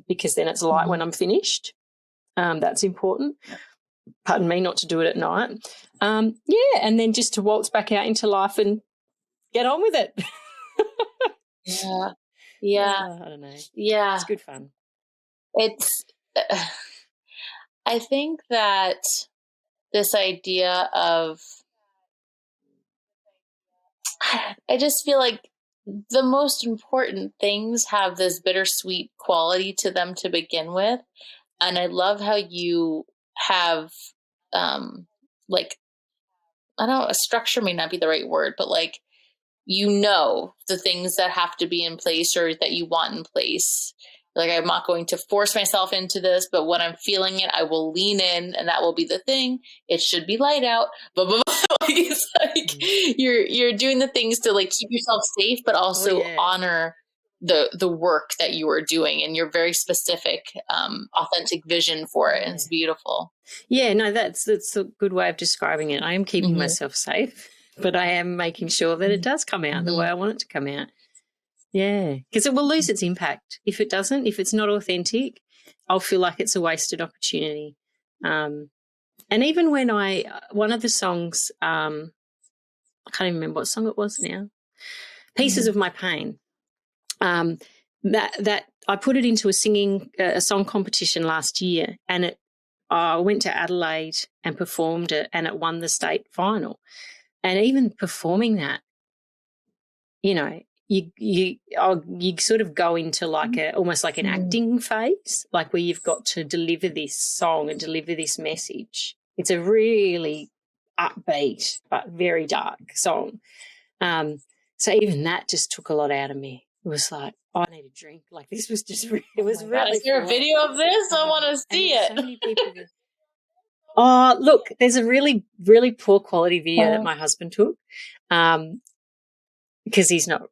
because then it's light when I'm finished. That's important. Pardon me, not to do it at night. Yeah, and then just to waltz back out into life and get on with it. Yeah. I don't know. Yeah. It's good fun. It's, I think that this idea of, I just feel like the most important things have this bittersweet quality to them to begin with. And I love how you have, like, I don't know, a structure may not be the right word, but like, you know, the things that have to be in place or that you want in place. Like, I'm not going to force myself into this, but when I'm feeling it, I will lean in, and that will be the thing. It should be light out. But it's like you're doing the things to like keep yourself safe, but also honor the work that you are doing, and your very specific, authentic vision for it. And it's beautiful. Yeah, no, that's a good way of describing it. I am keeping myself safe, but I am making sure that it does come out the way I want it to come out. Yeah, because it will lose its impact if it doesn't. If it's not authentic, I'll feel like it's a wasted opportunity. And even when one of the songs, I can't even remember what song it was now, Pieces of My Pain, that I put it into a song competition last year, and I went to Adelaide and performed it, and it won the state final. And even performing that, you know, you sort of go into like almost like an acting phase, like where you've got to deliver this song and deliver this message. It's a really upbeat but very dark song. So even that just took a lot out of me. It was like, I need a drink. Like, this was just it was really. Is there a video of this? I want to see it. So many people oh, look, there's a really, really poor quality video that my husband took, because he's not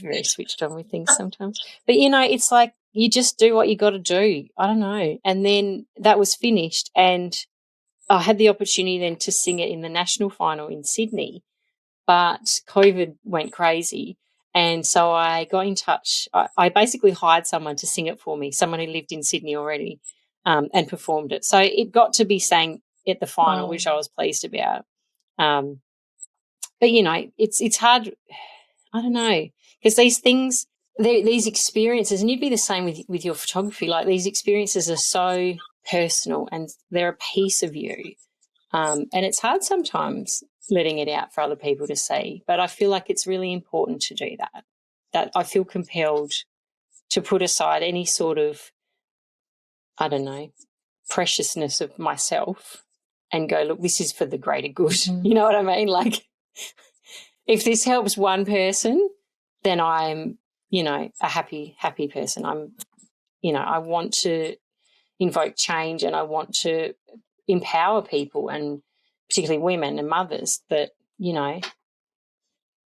very switched on with things sometimes. But, you know, it's like you just do what you got to do. I don't know. And then that was finished, and I had the opportunity then to sing it in the national final in Sydney, but COVID went crazy. And so I got in touch. I basically hired someone to sing it for me, someone who lived in Sydney already, and performed it. So it got to be sang at the final, which I was pleased about. But, you know, it's hard. I don't know, because these things, these experiences, and you'd be the same with your photography, like these experiences are so personal and they're a piece of you. And it's hard sometimes letting it out for other people to see, but I feel like it's really important to do that I feel compelled to put aside any sort of, I don't know, preciousness of myself and go, look, this is for the greater good. You know what I mean? Like, if this helps one person, then I'm, you know, a happy person. I'm, you know, I want to invoke change, and I want to empower people, and particularly women and mothers, that, you know,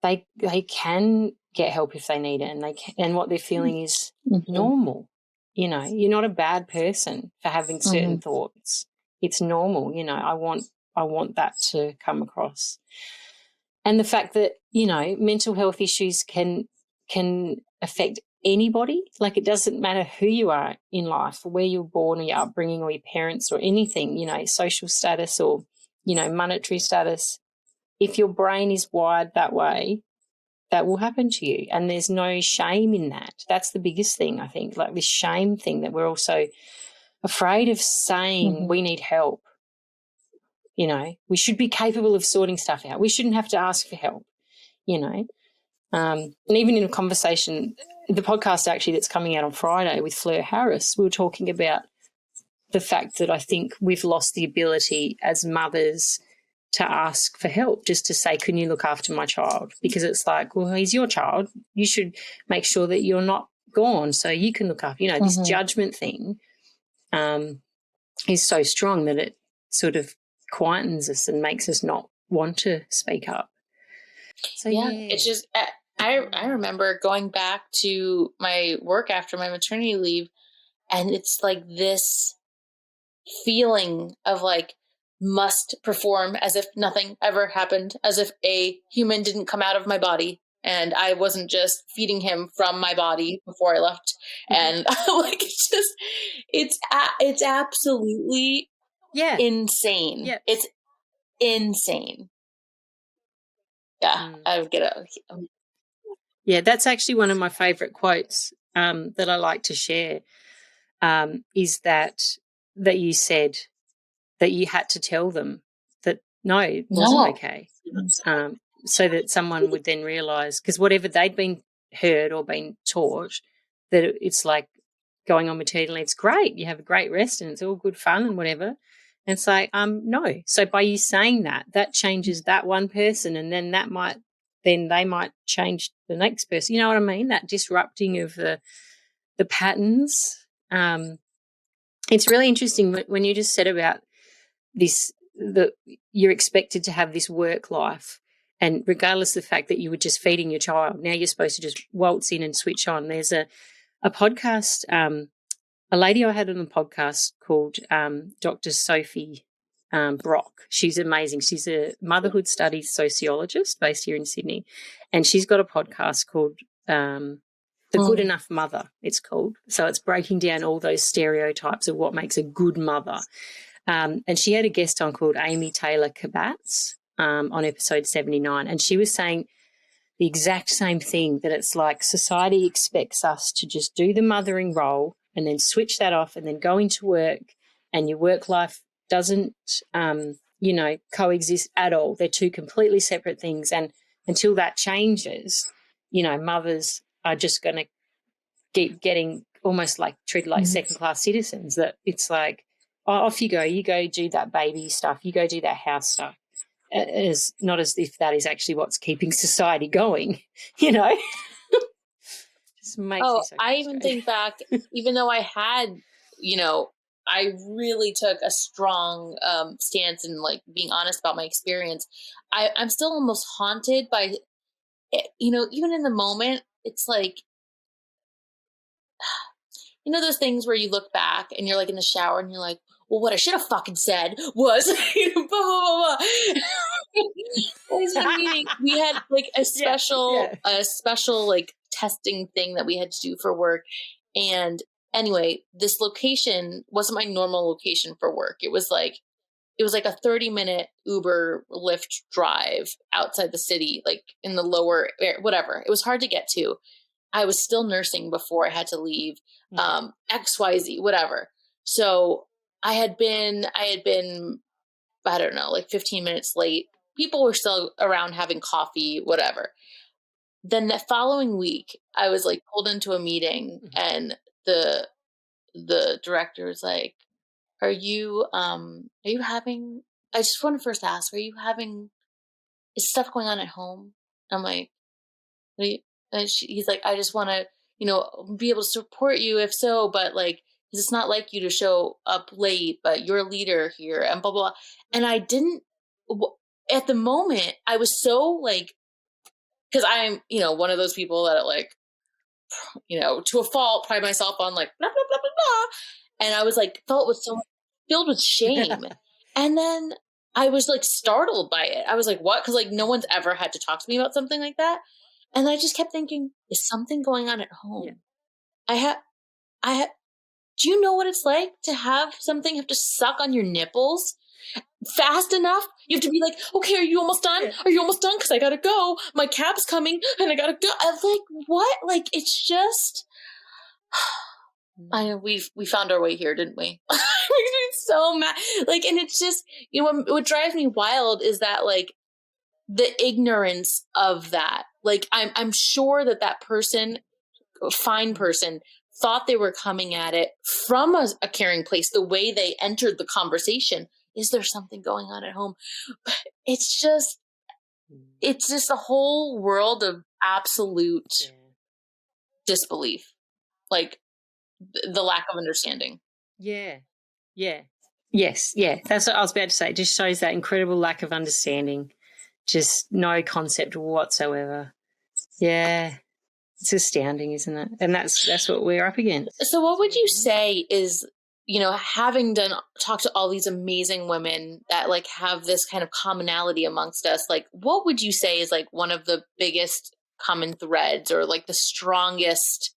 they can get help if they need it, and and what they're feeling is normal. You know, you're not a bad person for having certain thoughts. It's normal. You know, I want that to come across. And the fact that, you know, mental health issues can affect anybody. Like, it doesn't matter who you are in life, or where you're born, or your upbringing, or your parents, or anything, you know, social status, or, you know, monetary status. If your brain is wired that way, that will happen to you. And there's no shame in that. That's the biggest thing, I think, like this shame thing that we're also afraid of saying we need help. You know, we should be capable of sorting stuff out. We shouldn't have to ask for help, you know. And even in a conversation, the podcast actually that's coming out on Friday with Fleur Harris, we were talking about the fact that I think we've lost the ability as mothers to ask for help, just to say, can you look after my child? Because it's like, well, he's your child. You should make sure that you're not gone so you can look after, you know, this judgment thing is so strong that sort of quietens us and makes us not want to speak up. So it's just I remember going back to my work after my maternity leave, and it's like this feeling of like must perform as if nothing ever happened, as if a human didn't come out of my body and I wasn't just feeding him from my body before I left. And like it's absolutely insane. Yeah. It's insane. Yeah, I would get it. Yeah, that's actually one of my favorite quotes that I like to share, is that you said that you had to tell them that no, it wasn't okay, so that someone would then realize, because whatever they'd been heard or been taught, that it's like going on maternity leave, it's great, you have a great rest and it's all good fun and whatever. And it's like, no. So by you saying that changes that one person, and then they might change the next person. You know what I mean? That disrupting of the patterns. It's really interesting when you just said about this, that you're expected to have this work life, and regardless of the fact that you were just feeding your child, now you're supposed to just waltz in and switch on. There's a podcast, a lady I had on the podcast called Dr. Sophie Brock. She's amazing. She's a motherhood studies sociologist based here in Sydney, and she's got a podcast called The Good Enough Mother, it's called. So it's breaking down all those stereotypes of what makes a good mother. And she had a guest on called Amy Taylor Kabatz on episode 79, and she was saying the exact same thing, that it's like society expects us to just do the mothering role and then switch that off and then go into work, and your work life doesn't, coexist at all. They're two completely separate things. And until that changes, mothers are just going to keep getting almost like treated like second-class citizens, that it's like, oh, off you go do that baby stuff, you go do that house stuff, as not as if that is actually what's keeping society going, Just makes me so I even think back, even though I had, I really took a strong stance in like being honest about my experience. I'm still almost haunted by, even in the moment, it's like, those things where you look back and you're like in the shower and you're like, well, what I should have fucking said was, blah, blah, blah, blah. We had like a special like testing thing that we had to do for work. And anyway, this location wasn't my normal location for work. It was like a 30-minute Uber Lyft drive outside the city, like in the lower, whatever. It was hard to get to. I was still nursing before I had to leave, XYZ, whatever. So I had been, I don't know, like 15 minutes late. People were still around having coffee, whatever. Then the following week, I was like pulled into a meeting, and the director was like, are you having, I just want to first ask, is stuff going on at home? I'm like, he's like, I just want to, be able to support you if so, but like, it's not like you to show up late, but you're a leader here and blah, blah. And I didn't, at the moment, I was so like, because I'm, one of those people that like, to a fault, pride myself on like, blah, blah, blah, blah, blah. And I was like, filled with shame. And then I was like startled by it. I was like, what? Because like no one's ever had to talk to me about something like that. And I just kept thinking, is something going on at home? Yeah. Do you know what it's like to have something have to suck on your nipples fast enough? You have to be like, okay, are you almost done? Are you almost done? Because I gotta go. My cab's coming and I gotta go. I'm like, what? Like, it's just, I know we found our way here, didn't we? It makes me so mad. Like, and it's just, what drives me wild is that like the ignorance of that. Like, I'm sure that person, fine person, thought they were coming at it from a caring place, the way they entered the conversation. Is there something going on at home? But it's just a whole world of absolute disbelief, like the lack of understanding. Yeah. Yes, yeah, that's what I was about to say. It just shows that incredible lack of understanding, just no concept whatsoever. Yeah, it's astounding, isn't it? And that's what we're up against. So what would you say is, having talked to all these amazing women that like have this kind of commonality amongst us, like what would you say is like one of the biggest common threads or like the strongest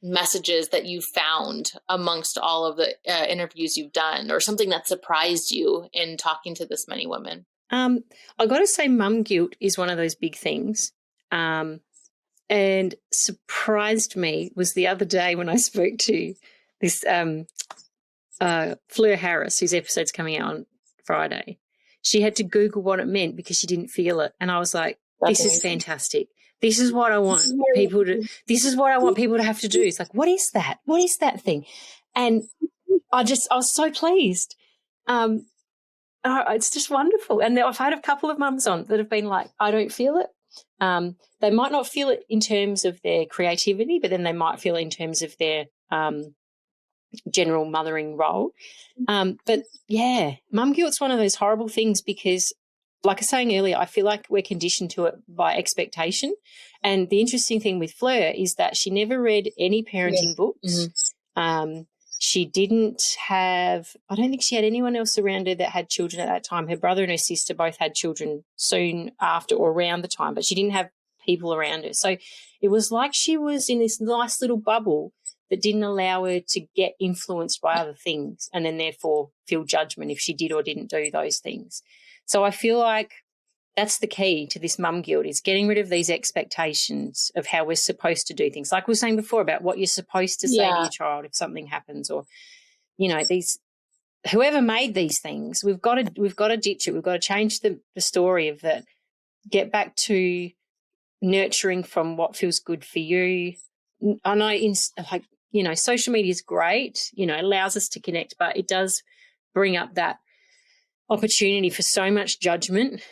messages that you found amongst all of the interviews you've done, or something that surprised you in talking to this many women? I got to say, mum guilt is one of those big things. And surprised me was the other day when I spoke to this Fleur Harris, whose episode's coming out on Friday. She had to Google what it meant because she didn't feel it. And I was like, this is fantastic. This is what I want people to, this is what I want people to have to do. It's like, what is that? What is that thing? And I was so pleased. It's just wonderful. And I've had a couple of mums on that have been like, I don't feel it. They might not feel it in terms of their creativity, but then they might feel it in terms of their general mothering role. But yeah, mum guilt's one of those horrible things because, like I was saying earlier, I feel like we're conditioned to it by expectation. And the interesting thing with Fleur is that she never read any parenting books. Mm-hmm. She didn't have, I don't think she had anyone else around her that had children at that time. Her brother and her sister both had children soon after or around the time, but she didn't have people around her. So it was like she was in this nice little bubble that didn't allow her to get influenced by other things and then therefore feel judgment if she did or didn't do those things. So I feel like that's the key to this mum guilt, is getting rid of these expectations of how we're supposed to do things. Like we were saying before about what you're supposed to say to your child if something happens, or, these, whoever made these things, we've got to ditch it. We've got to change the story of that, get back to nurturing from what feels good for you. I know social media is great, allows us to connect, but it does bring up that opportunity for so much judgment.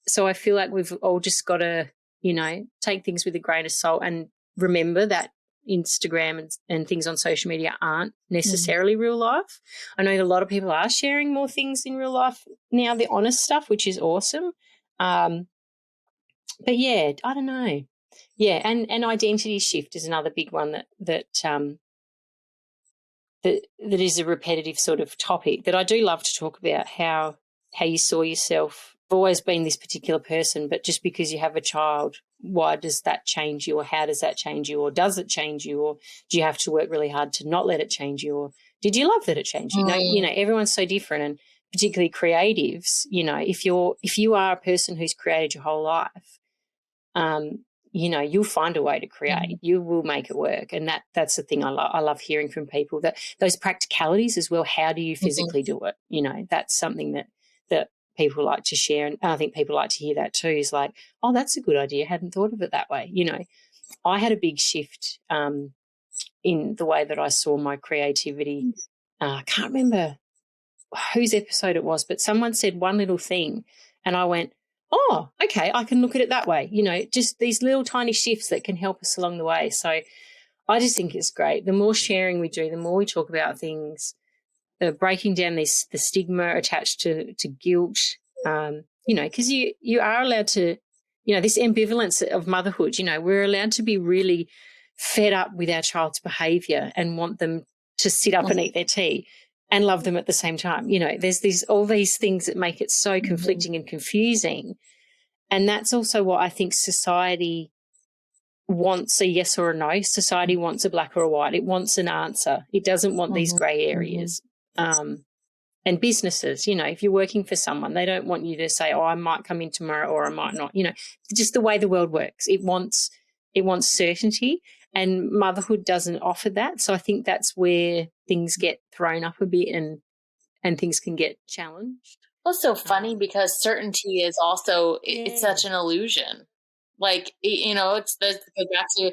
So I feel like we've all just got to, take things with a grain of salt and remember that Instagram and things on social media aren't necessarily real life. I know that a lot of people are sharing more things in real life now, the honest stuff, which is awesome. But yeah, I don't know. Yeah, and identity shift is another big one that is a repetitive sort of topic that I do love to talk about, how you saw yourself. I've always been this particular person, but just because you have a child, why does that change you, or how does that change you, or does it change you, or do you have to work really hard to not let it change you, or did you love that it changed you? Everyone's so different, and particularly creatives, if you are a person who's created your whole life, you'll find a way to create. Mm-hmm. You will make it work. And that's the thing I love hearing from people, that those practicalities as well. How do you physically do it? That's something that people like to share. And I think people like to hear that too, is like, oh, that's a good idea. I hadn't thought of it that way. I had a big shift in the way that I saw my creativity. I can't remember whose episode it was, but someone said one little thing and I went, oh, okay, I can look at it that way. Just these little tiny shifts that can help us along the way. So I just think it's great. The more sharing we do, the more we talk about things, breaking down the stigma attached to guilt, because you are allowed to, this ambivalence of motherhood, we're allowed to be really fed up with our child's behaviour and want them to sit up and eat their tea and love them at the same time. There's all these things that make it so conflicting and confusing. And that's also what I think society wants, a yes or a no. Society wants a black or a white. It wants an answer. It doesn't want these grey areas. And businesses, if you're working for someone, they don't want you to say, oh, I might come in tomorrow or I might not. Just the way the world works. It wants certainty, and motherhood doesn't offer that. So I think that's where things get thrown up a bit and things can get challenged. Well, it's so funny because certainty is also, it's such an illusion. Like, it's goes back to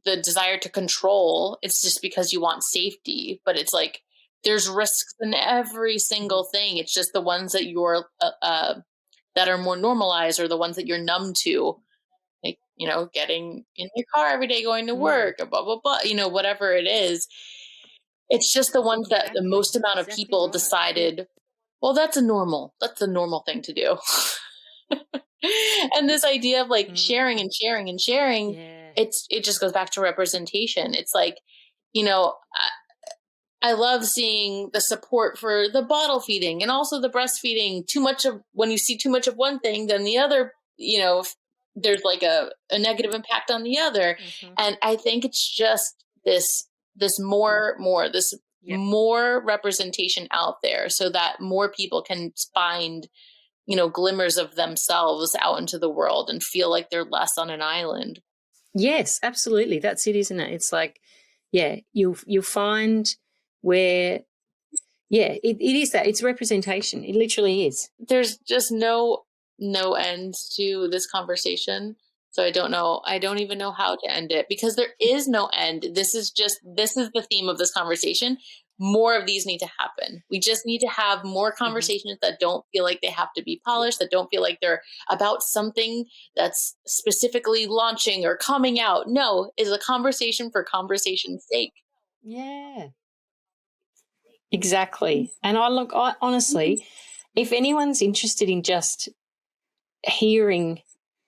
the desire to control. It's just because you want safety, but it's like there's risks in every single thing. It's just the ones that you're that are more normalized, or the ones that you're numb to, like, getting in your car every day, going to work, or blah, blah, blah, whatever it is. It's just the ones that the Exactly. most amount of Exactly people right. decided, well, that's a normal thing to do. And this idea of like sharing and sharing and sharing, Yeah. it just goes back to representation. It's like, you know, I love seeing the support for the bottle feeding and also the breastfeeding. Too much of when you see too much of one thing, then the other, you know, there's like a negative impact on the other. Mm-hmm. And I think it's just this more Yep. more representation out there so that more people can find, you know, glimmers of themselves out into the world and feel like they're less on an island. Yes, absolutely. That's it, isn't it? It's like, yeah, you'll find where, yeah, it is that. It's representation. It literally is. There's just no end to this conversation. So I don't even know how to end it because there is no end. This is the theme of this conversation. More of these need to happen. We just need to have more conversations that don't feel like they have to be polished, that don't feel like they're about something that's specifically launching or coming out. No, it's a conversation for conversation's sake. Yeah. Exactly. And I honestly, if anyone's interested in just hearing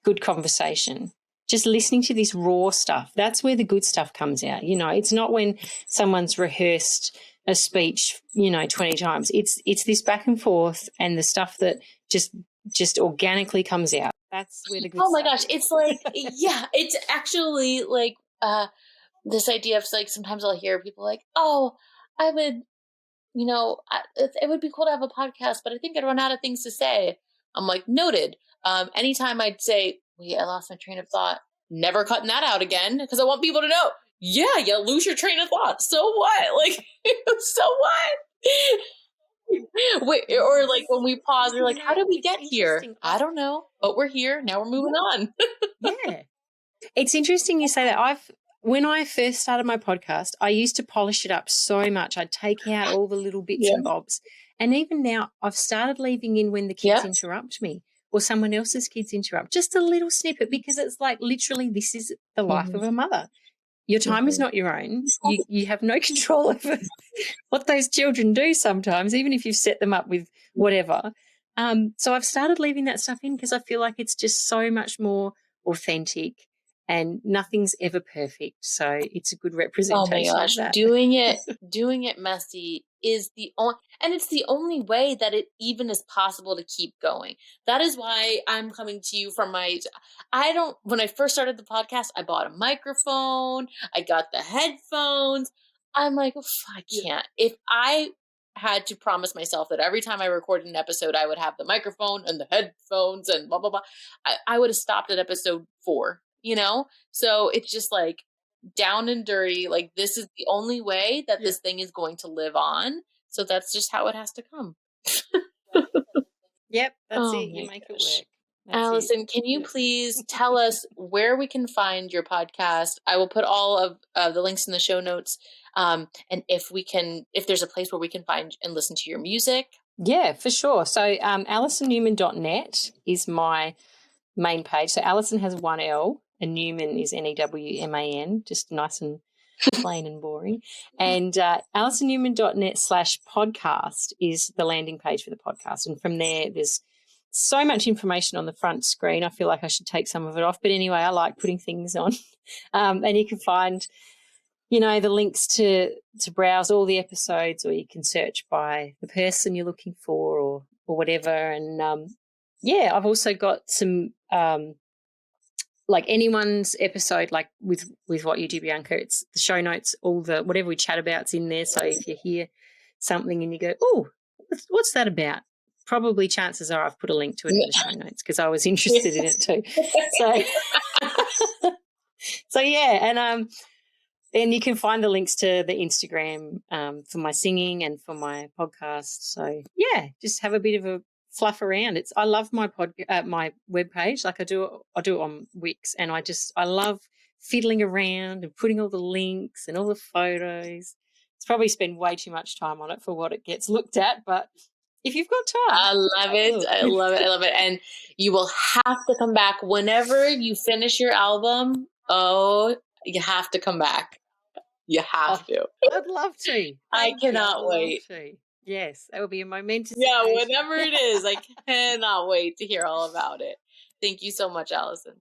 good conversation, just listening to this raw stuff, that's where the good stuff comes out. You know, it's not when someone's rehearsed a speech, 20 times. It's this back and forth and the stuff that just organically comes out. That's where the good Oh my stuff gosh, is. it's like, yeah, it's actually like this idea of like sometimes I'll hear people like, oh, I would, it would be cool to have a podcast, but I think I'd run out of things to say. I'm like, noted. Anytime I'd say, wait, I lost my train of thought, never cutting that out again because I want people to know, yeah, you lose your train of thought. So what? Like, so what? Wait, or like when we pause, we're like, how did we It's get here? interesting. I don't know, but we're here. Now we're moving on. Yeah. It's interesting you say that. When I first started my podcast, I used to polish it up so much. I'd take out all the little bits and bobs. And even now, I've started leaving in when the kids interrupt me or someone else's kids interrupt, just a little snippet, because it's like literally this is the life of a mother. Your time is not your own. You have no control over what those children do sometimes, even if you've set them up with whatever. So I've started leaving that stuff in because I feel like it's just so much more authentic and nothing's ever perfect. So it's a good representation Oh my gosh, of that. doing it messy is it's the only way that it even is possible to keep going. That is why I'm coming to you from when I first started the podcast, I bought a microphone, I got the headphones. I'm like, oh, I can't. If I had to promise myself that every time I recorded an episode, I would have the microphone and the headphones and blah, blah, blah, I would have stopped at episode 4, So it's just like, down and dirty, like this is the only way that this thing is going to live on, so that's just how it has to come. Yep, that's Oh it. You my make gosh. it work. That's Alison, it. can you please tell us where we can find your podcast? I will put all of the links in the show notes, and if there's a place where we can find and listen to your music. Yeah, for sure. So AlisonNewman.net is my main page. So Alison has one L and Newman is Newman, just nice and plain and boring. And AlisonNewman.net/podcast is the landing page for the podcast. And from there's so much information on the front screen. I feel like I should take some of it off. But anyway, I like putting things on. And you can find, the links to browse all the episodes, or you can search by the person you're looking for or whatever. And I've also got some like anyone's episode, like with What You Do, Bianca, it's the show notes, all the whatever we chat about's in there. So if you hear something and you go, oh, what's that about? Probably chances are I've put a link to it in the show notes because I was interested in it too. So yeah, and then you can find the links to the Instagram for my singing and for my podcast. So yeah, just have a bit of a fluff around. I love my my webpage. Like I do it on Wix, and I love fiddling around and putting all the links and all the photos. It's probably spend way too much time on it for what it gets looked at, but if you've got time, I love it. I love it. I love it. And you will have to come back whenever you finish your album. Oh, you have to come back. You have to. I'd love to. I Thank you. cannot I'd love wait. to. Yes, that will be a momentous Yeah, occasion. whatever it is, I cannot wait to hear all about it. Thank you so much, Alison.